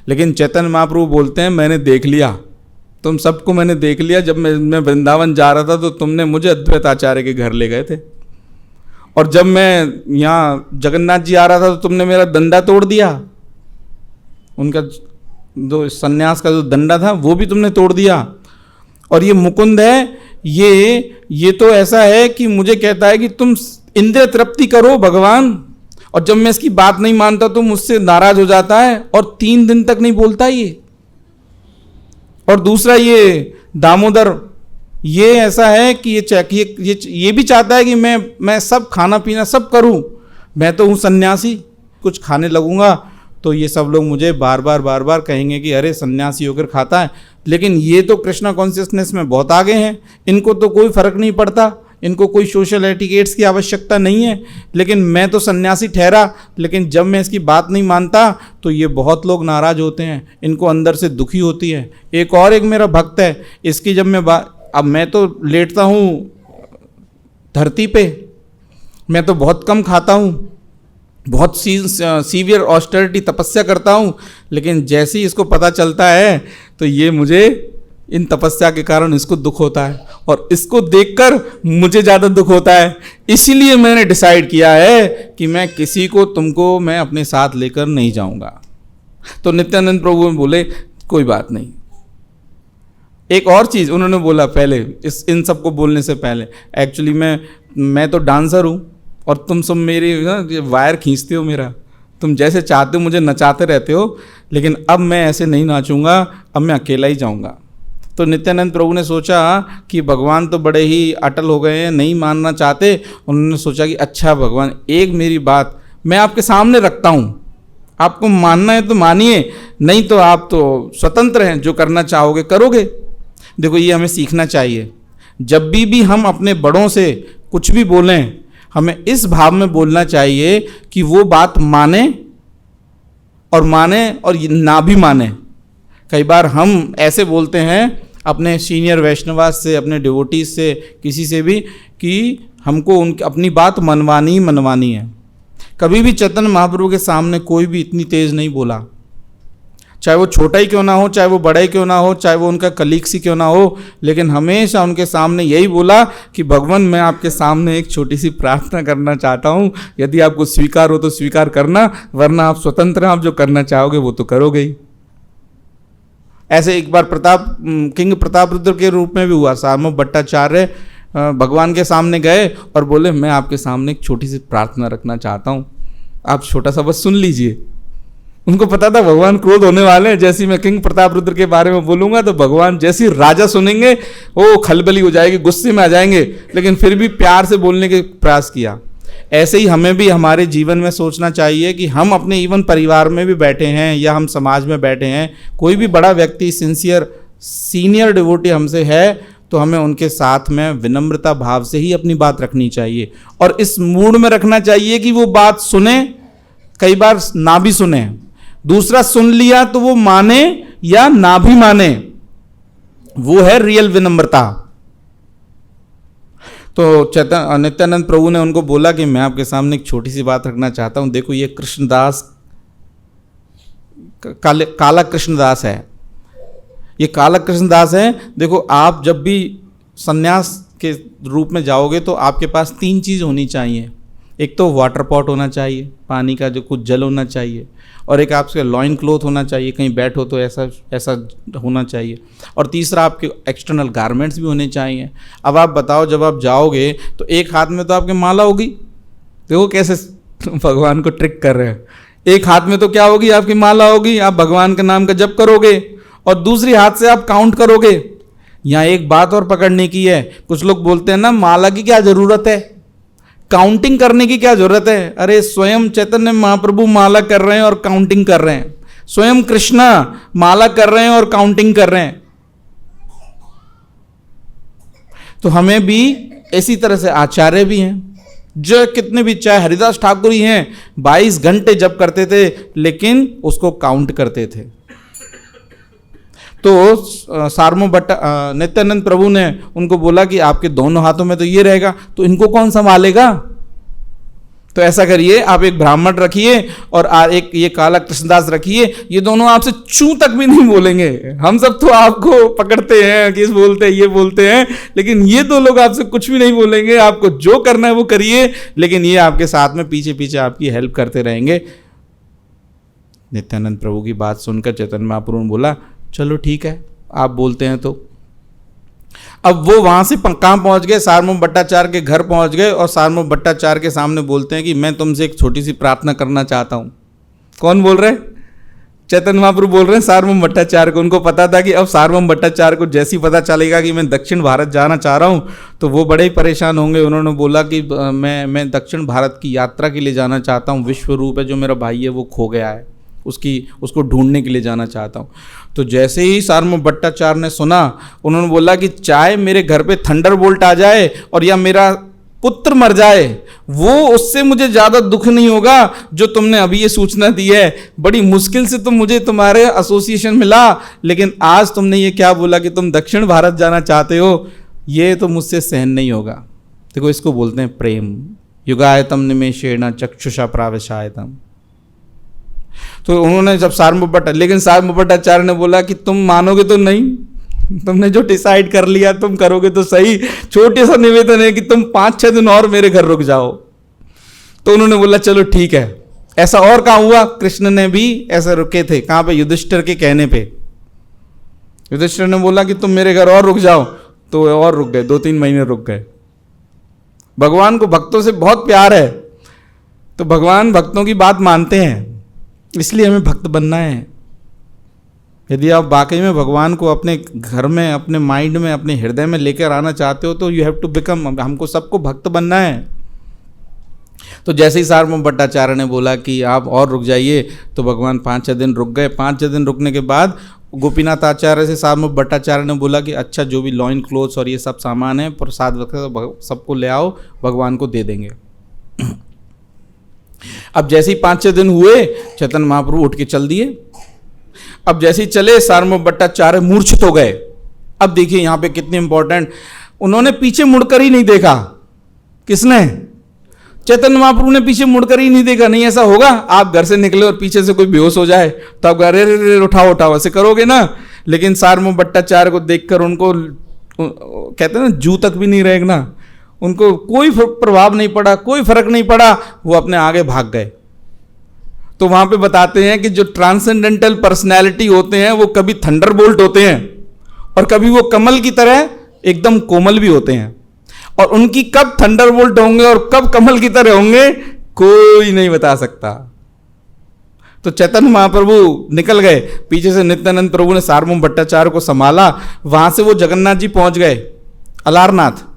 लेकिन चैतन्य महाप्रभु बोलते हैं, मैंने देख लिया, तुम सबको मैंने देख लिया। जब मैं वृंदावन जा रहा था तो तुमने मुझे अद्वैत आचार्य के घर ले गए थे, और जब मैं यहाँ जगन्नाथ जी आ रहा था तो तुमने मेरा डंडा तोड़ दिया, उनका जो सन्यास का जो डंडा था वो भी तुमने तोड़ दिया। और ये मुकुंद है, ये तो ऐसा है कि मुझे कहता है कि तुम इंद्रिय तृप्ति करो भगवान, और जब मैं इसकी बात नहीं मानता तो मुझसे नाराज हो जाता है और 3 दिन तक नहीं बोलता ये। और दूसरा ये दामोदर, ये ऐसा है कि ये भी चाहता है कि मैं सब खाना पीना सब करूं, मैं तो हूं सन्यासी, कुछ खाने लगूंगा तो ये सब लोग मुझे बार बार कहेंगे कि अरे सन्यासी होकर खाता है, लेकिन ये तो कृष्णा कॉन्शियसनेस में बहुत आगे हैं, इनको तो कोई फर्क नहीं पड़ता, इनको कोई सोशल एटिकेट्स की आवश्यकता नहीं है, लेकिन मैं तो सन्यासी ठहरा, लेकिन जब मैं इसकी बात नहीं मानता तो ये बहुत लोग नाराज़ होते हैं, इनको अंदर से दुखी होती है। एक मेरा भक्त है, इसकी जब मैं अब मैं तो लेटता हूँ धरती पे, मैं तो बहुत कम खाता हूँ, बहुत सीवियर ऑस्टेरिटी तपस्या करता हूँ, लेकिन जैसे ही इसको पता चलता है तो ये मुझे इन तपस्या के कारण इसको दुख होता है और इसको देखकर मुझे ज़्यादा दुख होता है। इसीलिए मैंने डिसाइड किया है कि मैं किसी को तुमको मैं अपने साथ लेकर नहीं जाऊंगा। तो नित्यानंद प्रभु बोले कोई बात नहीं। एक और चीज़ उन्होंने बोला पहले, इन सबको बोलने से पहले, एक्चुअली मैं तो डांसर हूँ और तुम सब मेरी वायर खींचते हो मेरा, तुम जैसे चाहते हो मुझे नचाते रहते हो, लेकिन अब मैं ऐसे नहीं नाचूंगा, अब मैं अकेला ही जाऊंगा। तो नित्यानंद प्रभु ने सोचा कि भगवान तो बड़े ही अटल हो गए हैं, नहीं मानना चाहते। उन्होंने सोचा कि अच्छा भगवान, एक मेरी बात मैं आपके सामने रखता हूँ, आपको मानना है तो मानिए, नहीं तो आप तो स्वतंत्र हैं, जो करना चाहोगे करोगे। देखो ये हमें सीखना चाहिए, जब भी हम अपने बड़ों से कुछ भी बोलें, हमें इस भाव में बोलना चाहिए कि वो बात माने और ना भी माने। कई बार हम ऐसे बोलते हैं अपने सीनियर वैष्णवास से, अपने डिवोटीज से, किसी से भी, कि हमको उनकी अपनी बात मनवानी है। कभी भी चैतन्य महाप्रभु के सामने कोई भी इतनी तेज नहीं बोला, चाहे वो छोटा ही क्यों ना हो, चाहे वो बड़ा ही क्यों ना हो, चाहे वो उनका कलीग्स ही क्यों ना हो, लेकिन हमेशा उनके सामने यही बोला कि भगवान मैं आपके सामने एक छोटी सी प्रार्थना करना चाहता हूँ, यदि आपको स्वीकार हो तो स्वीकार करना, वरना आप स्वतंत्र हैं, आप जो करना चाहोगे वो तो करोगे ही। ऐसे एक बार किंग प्रतापरुद्र के रूप में भी हुआ। सार्वभौम भट्टाचार्य भगवान के सामने गए और बोले मैं आपके सामने एक छोटी सी प्रार्थना रखना चाहता हूँ, आप छोटा सा बस सुन लीजिए। उनको पता था भगवान क्रोध होने वाले हैं, जैसे मैं किंग प्रतापरुद्र के बारे में बोलूंगा तो भगवान जैसे राजा सुनेंगे वो खलबली हो जाएगी, गुस्से में आ जाएंगे, लेकिन फिर भी प्यार से बोलने के प्रयास किया। ऐसे ही हमें भी हमारे जीवन में सोचना चाहिए कि हम अपने इवन परिवार में भी बैठे हैं या हम समाज में बैठे हैं, कोई भी बड़ा व्यक्ति सिंसियर सीनियर डिवोटी हमसे है तो हमें उनके साथ में विनम्रता भाव से ही अपनी बात रखनी चाहिए और इस मूड में रखना चाहिए कि वो बात सुने, कई बार ना भी सुने, दूसरा सुन लिया तो वो माने या ना भी माने, वो है रियल विनम्रता। तो नित्यानंद प्रभु ने उनको बोला कि मैं आपके सामने एक छोटी सी बात रखना चाहता हूं। देखो ये कृष्णदास काला कृष्णदास है, ये काला कृष्णदास है। देखो आप जब भी सन्यास के रूप में जाओगे तो आपके पास 3 चीज़ होनी चाहिए। एक तो वाटर पॉट होना चाहिए, पानी का जो कुछ जल होना चाहिए, और एक आपके लॉइन क्लोथ होना चाहिए, कहीं बैठो तो ऐसा होना चाहिए, और तीसरा आपके एक्सटर्नल गारमेंट्स भी होने चाहिए। अब आप बताओ जब आप जाओगे तो एक हाथ में तो आपके माला होगी, देखो कैसे भगवान को ट्रिक कर रहे हैं, एक हाथ में तो क्या होगी आपकी माला होगी, आप भगवान के नाम का जप करोगे और दूसरी हाथ से आप काउंट करोगे। यहाँ एक बात और पकड़ने की है, कुछ लोग बोलते हैं ना माला की क्या जरूरत है, काउंटिंग करने की क्या जरूरत है। अरे स्वयं चैतन्य महाप्रभु माला कर रहे हैं और काउंटिंग कर रहे हैं, स्वयं कृष्णा माला कर रहे हैं और काउंटिंग कर रहे हैं। तो हमें भी इसी तरह से आचार्य भी हैं जो कितने भी, चाहे हरिदास ठाकुर ही हैं, 22 घंटे जप करते थे लेकिन उसको काउंट करते थे। तो सार्वभौम नित्यानंद प्रभु ने उनको बोला कि आपके दोनों हाथों में तो ये रहेगा, तो इनको कौन संभालेगा। तो ऐसा करिए, आप एक ब्राह्मण रखिए और एक ये काला कृष्णदास रखिए, ये दोनों आपसे चू तक भी नहीं बोलेंगे। हम सब तो आपको पकड़ते हैं, किस बोलते हैं, ये बोलते हैं, लेकिन ये 2 लोग आपसे कुछ भी नहीं बोलेंगे। आपको जो करना है वो करिए, लेकिन ये आपके साथ में पीछे पीछे आपकी हेल्प करते रहेंगे। नित्यानंद प्रभु की बात सुनकर चैतन्य महाप्रभु ने बोला चलो ठीक है, आप बोलते हैं तो। अब वो वहां से कहाँ पहुंच गए, सार्वभौम भट्टाचार्य के घर पहुंच गए और सार्वभौम भट्टाचार्य के सामने बोलते हैं कि मैं तुमसे एक छोटी सी प्रार्थना करना चाहता हूं। कौन बोल रहे हैं, चैतन्य महाप्रभु बोल रहे हैं सार्वभौम भट्टाचार्य को। उनको पता था कि अब सार्वभौम भट्टाचार्य को जैसे ही पता चलेगा कि मैं दक्षिण भारत जाना चाह रहा हूँ तो वो बड़े ही परेशान होंगे। उन्होंने बोला कि मैं दक्षिण भारत की यात्रा के लिए जाना चाहता हूँ, विश्व रूप है जो मेरा भाई है वो खो गया है, उसको ढूंढने के लिए जाना चाहता हूँ। तो जैसे ही सार्वभौम भट्टाचार्य ने सुना, उन्होंने बोला कि चाहे मेरे घर पे थंडरबोल्ट आ जाए और या मेरा पुत्र मर जाए, वो उससे मुझे ज़्यादा दुख नहीं होगा जो तुमने अभी ये सूचना दी है। बड़ी मुश्किल से तुम मुझे तुम्हारे एसोसिएशन मिला, लेकिन आज तुमने ये क्या बोला कि तुम दक्षिण भारत जाना चाहते हो, ये तो मुझसे सहन नहीं होगा। देखो, इसको बोलते हैं प्रेम। युगायतम निमेषेण चक्षुषा प्रावशायतम। तो उन्होंने जब लेकिन सार्वभौम भट्टाचार्य ने बोला कि तुम मानोगे तो नहीं, तुमने जो डिसाइड कर लिया तुम करोगे तो सही। छोटे सा निवेदन है कि तुम 5-6 दिन और मेरे घर रुक जाओ। तो उन्होंने बोला चलो ठीक है। ऐसा और कहाँ हुआ, कृष्ण ने भी ऐसे रुके थे। कहाँ पे? युधिष्ठिर के कहने पे। युधिष्ठिर ने बोला कि तुम मेरे घर और रुक जाओ, तो और रुक गए, 2-3 महीने रुक गए। भगवान को भक्तों से बहुत प्यार है, तो भगवान भक्तों की बात मानते हैं, इसलिए हमें भक्त बनना है। यदि आप वाकई में भगवान को अपने घर में, अपने माइंड में, अपने हृदय में लेकर आना चाहते हो, तो यू हैव टू बिकम, हमको सबको भक्त बनना है। तो जैसे ही सार्वभौम भट्टाचार्य ने बोला कि आप और रुक जाइए, तो भगवान 5-6 दिन रुक गए। 5-6 दिन रुकने के बाद गोपीनाथ आचार्य से सार्वभौम भट्टाचार्य ने बोला कि अच्छा, जो भी लॉइन क्लोथ्स और ये सब सामान है प्रसाद वगैरह सबको ले आओ, भगवान को दे देंगे। अब जैसे ही 5-6 दिन हुए, चैतन्य महाप्रभु उठ के चल दिए। अब जैसे ही चले, सार्वभौम भट्टाचार्य मूर्छित हो गए। अब देखिए यहाँ पे कितने इंपॉर्टेंट, उन्होंने पीछे मुड़कर ही नहीं देखा। किसने? चैतन्य महाप्रभु ने पीछे मुड़कर ही नहीं देखा। नहीं ऐसा होगा, आप घर से निकले और पीछे से कोई बेहोश हो जाए तो आप अरे उठाओ उठाओ ऐसे करोगे ना। लेकिन सार्वभौम भट्टाचार्य को देखकर उनको कहते हैं ना, जू तक भी नहीं रहेगा ना, उनको कोई प्रभाव नहीं पड़ा, कोई फर्क नहीं पड़ा, वो अपने आगे भाग गए। तो वहां पे बताते हैं कि जो ट्रांसेंडेंटल पर्सनैलिटी होते हैं वो कभी थंडरबोल्ट होते हैं और कभी वो कमल की तरह एकदम कोमल भी होते हैं। और उनकी कब थंडरबोल्ट होंगे और कब कमल की तरह होंगे, कोई नहीं बता सकता। तो चैतन्य महाप्रभु निकल गए, पीछे से नित्यानंद प्रभु ने सार्वभौम भट्टाचार्य को संभाला। वहां से वो जगन्नाथ जी पहुंच गए, अलारनाथ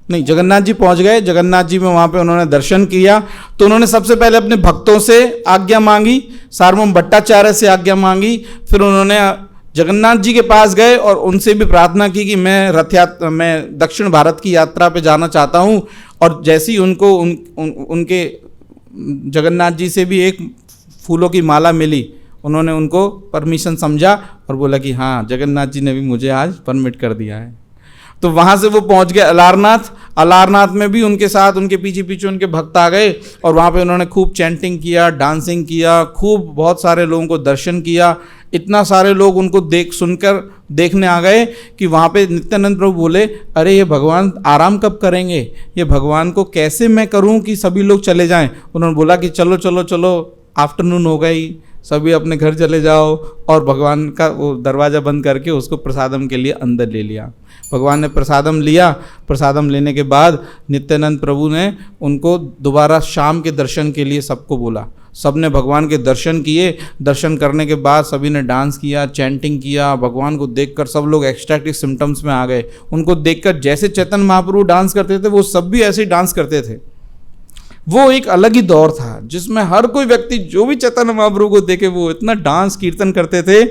नहीं, जगन्नाथ जी पहुंच गए। जगन्नाथ जी में वहां पे उन्होंने दर्शन किया। तो उन्होंने सबसे पहले अपने भक्तों से आज्ञा मांगी, सार्वभौम भट्टाचार्य से आज्ञा मांगी। फिर उन्होंने जगन्नाथ जी के पास गए और उनसे भी प्रार्थना की कि मैं दक्षिण भारत की यात्रा पे जाना चाहता हूँ। और जैसे ही उनको उनके जगन्नाथ जी से भी एक फूलों की माला मिली, उन्होंने उनको परमिशन समझा और बोला कि हाँ, जगन्नाथ जी ने भी मुझे आज परमिट कर दिया है। तो वहाँ से वो पहुँच गए अलारनाथ। अलारनाथ में भी उनके साथ, उनके पीछे पीछे उनके भक्त आ गए और वहाँ पे उन्होंने खूब चैंटिंग किया, डांसिंग किया, खूब बहुत सारे लोगों को दर्शन किया। इतना सारे लोग उनको सुनकर देखने आ गए कि वहाँ पे नित्यानंद प्रभु बोले, अरे ये भगवान आराम कब करेंगे, ये भगवान को कैसे मैं करूँ कि सभी लोग चले जाएं। उन्होंने बोला कि चलो चलो चलो, आफ्टरनून हो गई, सभी अपने घर चले जाओ। और भगवान का वो दरवाज़ा बंद करके उसको प्रसादम के लिए अंदर ले लिया। भगवान ने प्रसादम लिया। प्रसादम लेने के बाद नित्यानंद प्रभु ने उनको दोबारा शाम के दर्शन के लिए सबको बोला। सब ने भगवान के दर्शन किए। दर्शन करने के बाद सभी ने डांस किया, चैंटिंग किया। भगवान को देखकर सब लोग एक्सटैटिक सिम्टम्स में आ गए। उनको देखकर जैसे चैतन्य महाप्रभु डांस करते थे, वो सब भी ऐसे ही डांस करते थे। वो एक अलग ही दौर था जिसमें हर कोई व्यक्ति जो भी चैतन्य महाप्रभु को देखे वो इतना डांस कीर्तन करते थे।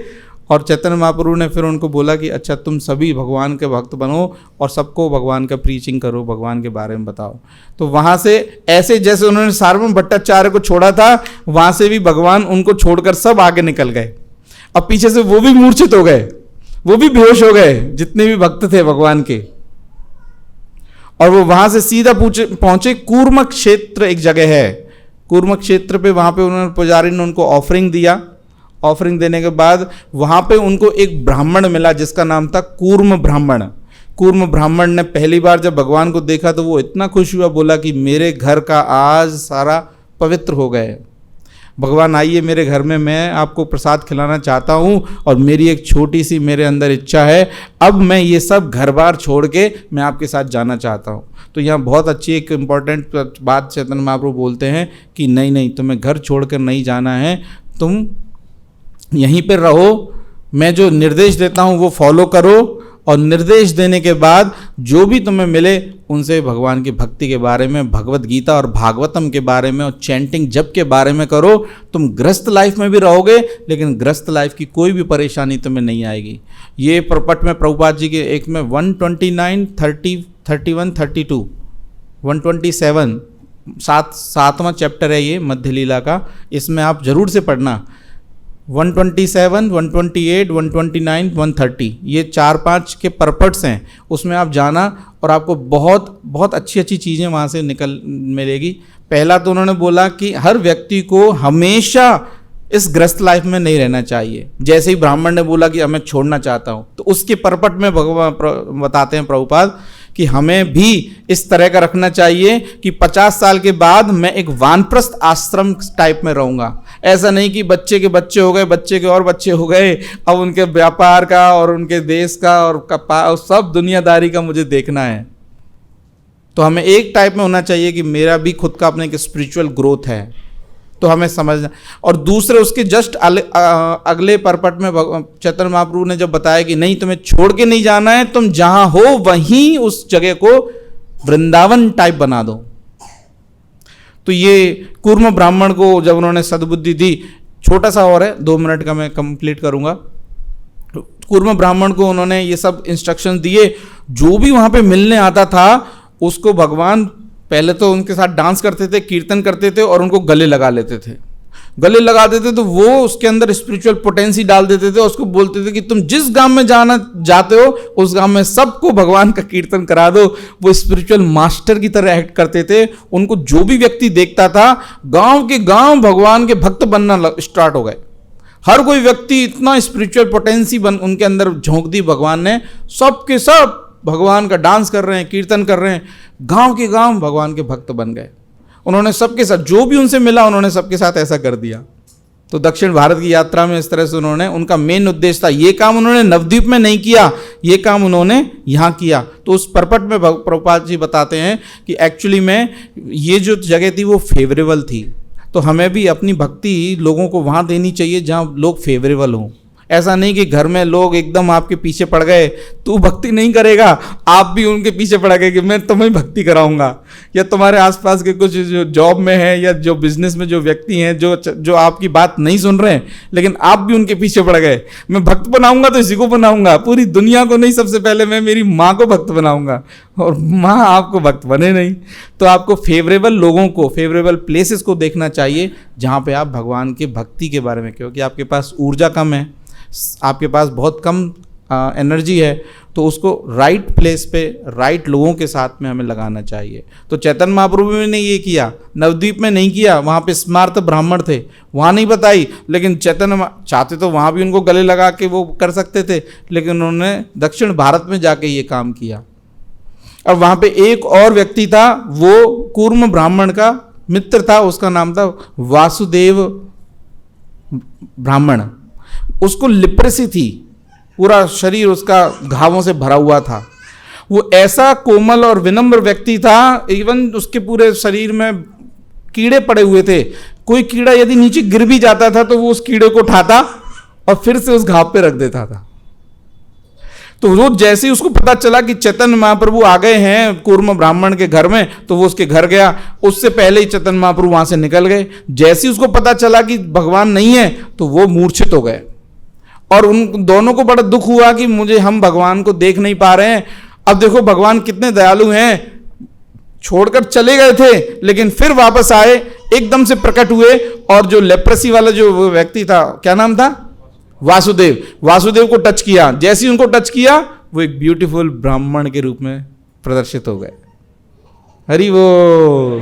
और चैतन्य महाप्रभु ने फिर उनको बोला कि अच्छा, तुम सभी भगवान के भक्त बनो और सबको भगवान का प्रीचिंग करो, भगवान के बारे में बताओ। तो वहाँ से ऐसे जैसे उन्होंने सार्वभौम भट्टाचार्य को छोड़ा था, वहाँ से भी भगवान उनको छोड़कर सब आगे निकल गए। अब पीछे से वो भी मूर्छित हो गए, वो भी बेहोश हो गए, जितने भी भक्त थे भगवान के। और वो वहाँ से सीधा पहुँचे कूर्म क्षेत्र, एक जगह है कूर्म क्षेत्र पे। वहाँ पे उन्होंने, पुजारी ने उनको ऑफरिंग दिया। ऑफरिंग देने के बाद वहाँ पे उनको एक ब्राह्मण मिला जिसका नाम था कूर्म ब्राह्मण। कूर्म ब्राह्मण ने पहली बार जब भगवान को देखा तो वो इतना खुश हुआ, बोला कि मेरे घर का आज सारा पवित्र हो गए। भगवान आइए मेरे घर में, मैं आपको प्रसाद खिलाना चाहता हूँ और मेरी एक छोटी सी मेरे अंदर इच्छा है, अब मैं ये सब घर बार छोड़ के मैं आपके साथ जाना चाहता हूँ। तो यहाँ बहुत अच्छी एक इम्पॉर्टेंट बात चैतन्य महाप्रभु बोलते हैं कि नहीं नहीं, तुम्हें घर छोड़कर नहीं जाना है, तुम यहीं पर रहो, मैं जो निर्देश देता हूँ वो फॉलो करो और निर्देश देने के बाद जो भी तुम्हें मिले उनसे भगवान की भक्ति के बारे में, भगवत गीता और भागवतम के बारे में और चैंटिंग जप के बारे में करो। तुम गृहस्थ लाइफ में भी रहोगे, लेकिन गृहस्थ लाइफ की कोई भी परेशानी तुम्हें नहीं आएगी। ये प्रपट में प्रभुपाद जी के एक में 129, 30, 31, 32, 127 सातवां चैप्टर है ये मध्य लीला का, इसमें आप जरूर से पढ़ना। 127, 128, 129, 130 ये 4-5 के परपट्स हैं, उसमें आप जाना और आपको बहुत बहुत अच्छी अच्छी चीज़ें वहाँ से निकल मिलेगी। पहला तो उन्होंने बोला कि हर व्यक्ति को हमेशा इस ग्रस्त लाइफ में नहीं रहना चाहिए। जैसे ही ब्राह्मण ने बोला कि मैं छोड़ना चाहता हूँ, तो उसके परपट में भगवान बताते हैं प्रभुपाद कि हमें भी इस तरह का रखना चाहिए कि 50 साल के बाद मैं एक वानप्रस्थ आश्रम टाइप में रहूँगा। ऐसा नहीं कि बच्चे के बच्चे हो गए, बच्चे के और बच्चे हो गए, अब उनके व्यापार का और उनके देश का और सब दुनियादारी का मुझे देखना है। तो हमें एक टाइप में होना चाहिए कि मेरा भी खुद का अपने एक स्पिरिचुअल ग्रोथ है, तो हमें समझना। और दूसरे उसके जस्ट अगले परपट में चैतन्य महाप्रभु ने जब बताया कि नहीं, तुम्हें छोड़ के नहीं जाना है, तुम जहां हो वहीं उस जगह को वृंदावन टाइप बना दो। तो ये कूर्म ब्राह्मण को जब उन्होंने सद्बुद्धि दी, छोटा सा और है 2 मिनट का मैं कंप्लीट करूंगा। कूर्म ब्राह्मण को उन्होंने ये सब इंस्ट्रक्शन दिए। जो भी वहां पे मिलने आता था उसको भगवान पहले तो उनके साथ डांस करते थे, कीर्तन करते थे और उनको गले लगा लेते थे। गले लगा देते तो वो उसके अंदर स्पिरिचुअल पोटेंसी डाल देते थे। उसको बोलते थे कि तुम जिस गांव में जाना जाते हो उस गांव में सबको भगवान का कीर्तन करा दो। वो स्पिरिचुअल मास्टर की तरह एक्ट करते थे। उनको जो भी व्यक्ति देखता था, गांव के गांव भगवान के भक्त बनना स्टार्ट हो गए। हर कोई व्यक्ति इतना स्पिरिचुअल पोटेंसी उनके अंदर झोंक दी भगवान ने। सब के सब भगवान का डांस कर रहे हैं, कीर्तन कर रहे हैं, गांव के गांव भगवान के भक्त बन गए। उन्होंने सबके साथ जो भी उनसे मिला उन्होंने सबके साथ ऐसा कर दिया। तो दक्षिण भारत की यात्रा में इस तरह से उन्होंने, उनका मेन उद्देश्य था, ये काम उन्होंने नवद्वीप में नहीं किया, ये काम उन्होंने यहाँ किया। तो उस परपट में प्रभुपाद जी बताते हैं कि एक्चुअली में ये जो जगह थी वो फेवरेबल थी। तो हमें भी अपनी भक्ति लोगों को वहाँ देनी चाहिए जहाँ लोग फेवरेबल हों। ऐसा नहीं कि घर में लोग एकदम आपके पीछे पड़ गए, तू भक्ति नहीं करेगा, आप भी उनके पीछे पड़ गए कि मैं तुम्हें भक्ति कराऊंगा। या तुम्हारे आसपास के कुछ जो जॉब में है या जो बिजनेस में जो व्यक्ति हैं जो आपकी बात नहीं सुन रहे हैं, लेकिन आप भी उनके पीछे पड़ गए, मैं भक्त बनाऊंगा तो इसी को बनाऊंगा, पूरी दुनिया को नहीं, सबसे पहले मैं मेरी माँ को भक्त बनाऊंगा, और माँ आपको भक्त बने नहीं। तो आपको फेवरेबल लोगों को, फेवरेबल प्लेसेस को देखना चाहिए जहाँ पे आप भगवान के भक्ति के बारे में, क्योंकि आपके पास ऊर्जा कम है, आपके पास बहुत कम एनर्जी है, तो उसको राइट प्लेस पे राइट लोगों के साथ में हमें लगाना चाहिए। तो चैतन्य महाप्रभु ने ये किया, नवद्वीप में नहीं किया, वहाँ पे स्मार्त ब्राह्मण थे, वहाँ नहीं बताई। लेकिन चैतन्य चाहते तो वहाँ भी उनको गले लगा के वो कर सकते थे, लेकिन उन्होंने दक्षिण भारत में जाके ये काम किया। और वहाँ पे एक और व्यक्ति था, वो कूर्म ब्राह्मण का मित्र था, उसका नाम था वासुदेव ब्राह्मण। उसको लिप्रेसी थी, पूरा शरीर उसका घावों से भरा हुआ था। वो ऐसा कोमल और विनम्र व्यक्ति था, इवन उसके पूरे शरीर में कीड़े पड़े हुए थे। कोई कीड़ा यदि नीचे गिर भी जाता था तो वो उस कीड़े को उठाता और फिर से उस घाव पे रख देता था। तो वो जैसे ही उसको पता चला कि चैतन्य महाप्रभु आ गए हैं कूर्म ब्राह्मण के घर में, तो वो उसके घर गया। उससे पहले ही चैतन्य महाप्रभु वहां से निकल गए। जैसे ही उसको पता चला कि भगवान नहीं है तो वो मूर्छित हो गए, और उन दोनों को बड़ा दुख हुआ कि हम भगवान को देख नहीं पा रहे हैं। अब देखो भगवान कितने दयालु हैं, छोड़कर चले गए थे लेकिन फिर वापस आए, एकदम से प्रकट हुए। और जो लेप्रेसी वाला जो व्यक्ति था, क्या नाम था, वासुदेव को टच किया। जैसे ही उनको टच किया वो एक ब्यूटीफुल ब्राह्मण के रूप में प्रदर्शित हो गए। हरि वो।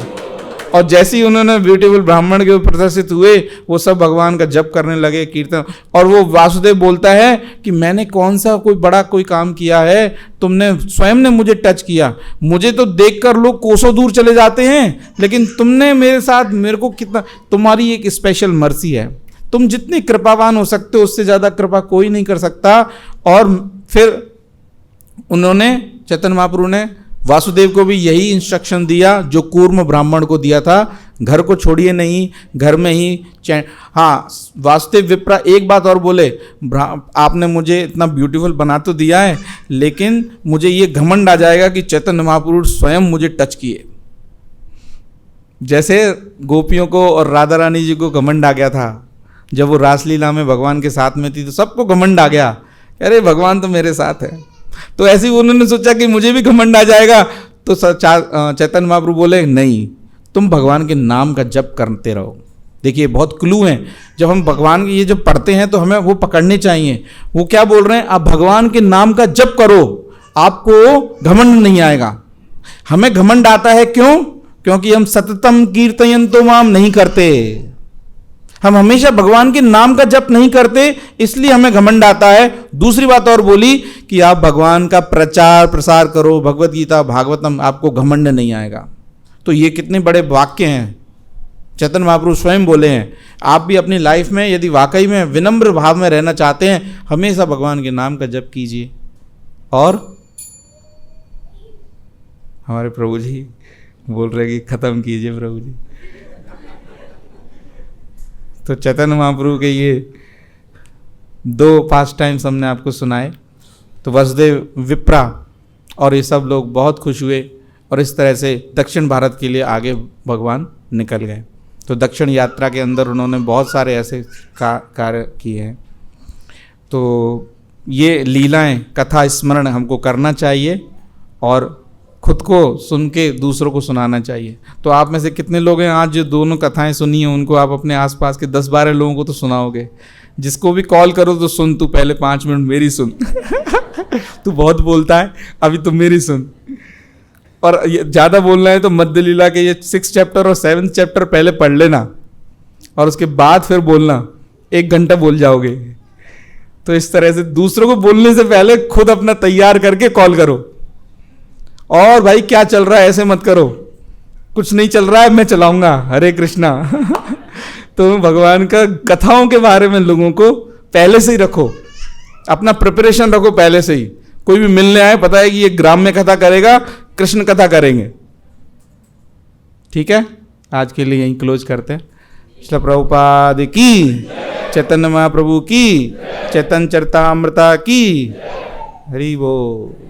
और जैसे ही उन्होंने ब्यूटीफुल ब्राह्मण के ऊपर प्रदर्शित हुए, वो सब भगवान का जप करने लगे, कीर्तन। और वो वासुदेव बोलता है कि मैंने कौन सा कोई काम किया है, तुमने स्वयं ने मुझे टच किया। मुझे तो देखकर लोग कोसों दूर चले जाते हैं, लेकिन तुमने मेरे साथ, मेरे को कितना, तुम्हारी एक स्पेशल मर्सी है। तुम जितने कृपावान हो सकते हो उससे ज़्यादा कृपा कोई नहीं कर सकता। और फिर उन्होंने, चैतन्य महाप्रभु ने वासुदेव को भी यही इंस्ट्रक्शन दिया जो कूर्म ब्राह्मण को दिया था, घर को छोड़िए नहीं, घर में ही। हाँ, वासुदेव विप्रा एक बात और बोले, आपने मुझे इतना ब्यूटीफुल बना तो दिया है, लेकिन मुझे ये घमंड आ जाएगा कि चैतन्य महाप्रभु स्वयं मुझे टच किए। जैसे गोपियों को और राधा रानी जी को घमंड आ गया था जब वो रासलीला में भगवान के साथ में थी, तो सबको घमंड आ गया, अरे भगवान तो मेरे साथ है। तो ऐसे ही उन्होंने सोचा कि मुझे भी घमंड आ जाएगा। तो चैतन्य महाप्रभु बोले नहीं, तुम भगवान के नाम का जप करते रहो। देखिए बहुत क्लू हैं, जब हम भगवान की ये जब पढ़ते हैं तो हमें वो पकड़ने चाहिए। वो क्या बोल रहे हैं, आप भगवान के नाम का जप करो, आपको घमंड नहीं आएगा। हमें घमंड आता है क्यों? क्योंकि हम सततम कीर्तयन्तो माम नहीं करते, हम हमेशा भगवान के नाम का जप नहीं करते, इसलिए हमें घमंड आता है। दूसरी बात और बोली कि आप भगवान का प्रचार प्रसार करो, भगवत गीता भागवतम, आपको घमंड नहीं आएगा। तो ये कितने बड़े वाक्य हैं, चैतन्य महाप्रभु स्वयं बोले हैं। आप भी अपनी लाइफ में यदि वाकई में विनम्र भाव में रहना चाहते हैं, हमेशा भगवान के नाम का जप कीजिए। और हमारे प्रभु जी बोल रहे कि खत्म कीजिए प्रभु जी। तो चैतन्य महाप्रभु के ये 2 पास्ट टाइम्स हमने आपको सुनाए। तो वसुदेव, विप्रा और ये सब लोग बहुत खुश हुए और इस तरह से दक्षिण भारत के लिए आगे भगवान निकल गए। तो दक्षिण यात्रा के अंदर उन्होंने बहुत सारे ऐसे कार्य किए हैं। तो ये लीलाएं, कथा स्मरण हमको करना चाहिए और खुद को सुन के दूसरों को सुनाना चाहिए। तो आप में से कितने लोग हैं आज जो दोनों कथाएं सुनी हैं, उनको आप अपने आसपास के 10-12 लोगों को तो सुनाओगे। जिसको भी कॉल करो तो सुन, तू पहले 5 मिनट मेरी सुन तू बहुत बोलता है, अभी तुम मेरी सुन। और ज़्यादा बोलना है तो मध्य लीला के ये 6 चैप्टर और 7 चैप्टर पहले पढ़ लेना और उसके बाद फिर बोलना, 1 घंटा बोल जाओगे। तो इस तरह से दूसरों को बोलने से पहले खुद अपना तैयार करके कॉल करो। और भाई क्या चल रहा है ऐसे मत करो, कुछ नहीं चल रहा है मैं चलाऊंगा, हरे कृष्णा तो भगवान का कथाओं के बारे में लोगों को पहले से ही रखो, अपना प्रिपरेशन रखो पहले से ही। कोई भी मिलने आए, पता है कि ये ग्राम्य कथा करेगा, कृष्ण कथा करेंगे। ठीक है, आज के लिए यहीं क्लोज करते हैं। श्रील प्रभुपाद की, चैतन्य महाप्रभु की, चैतन्य चरितामृता की, हरि बोल।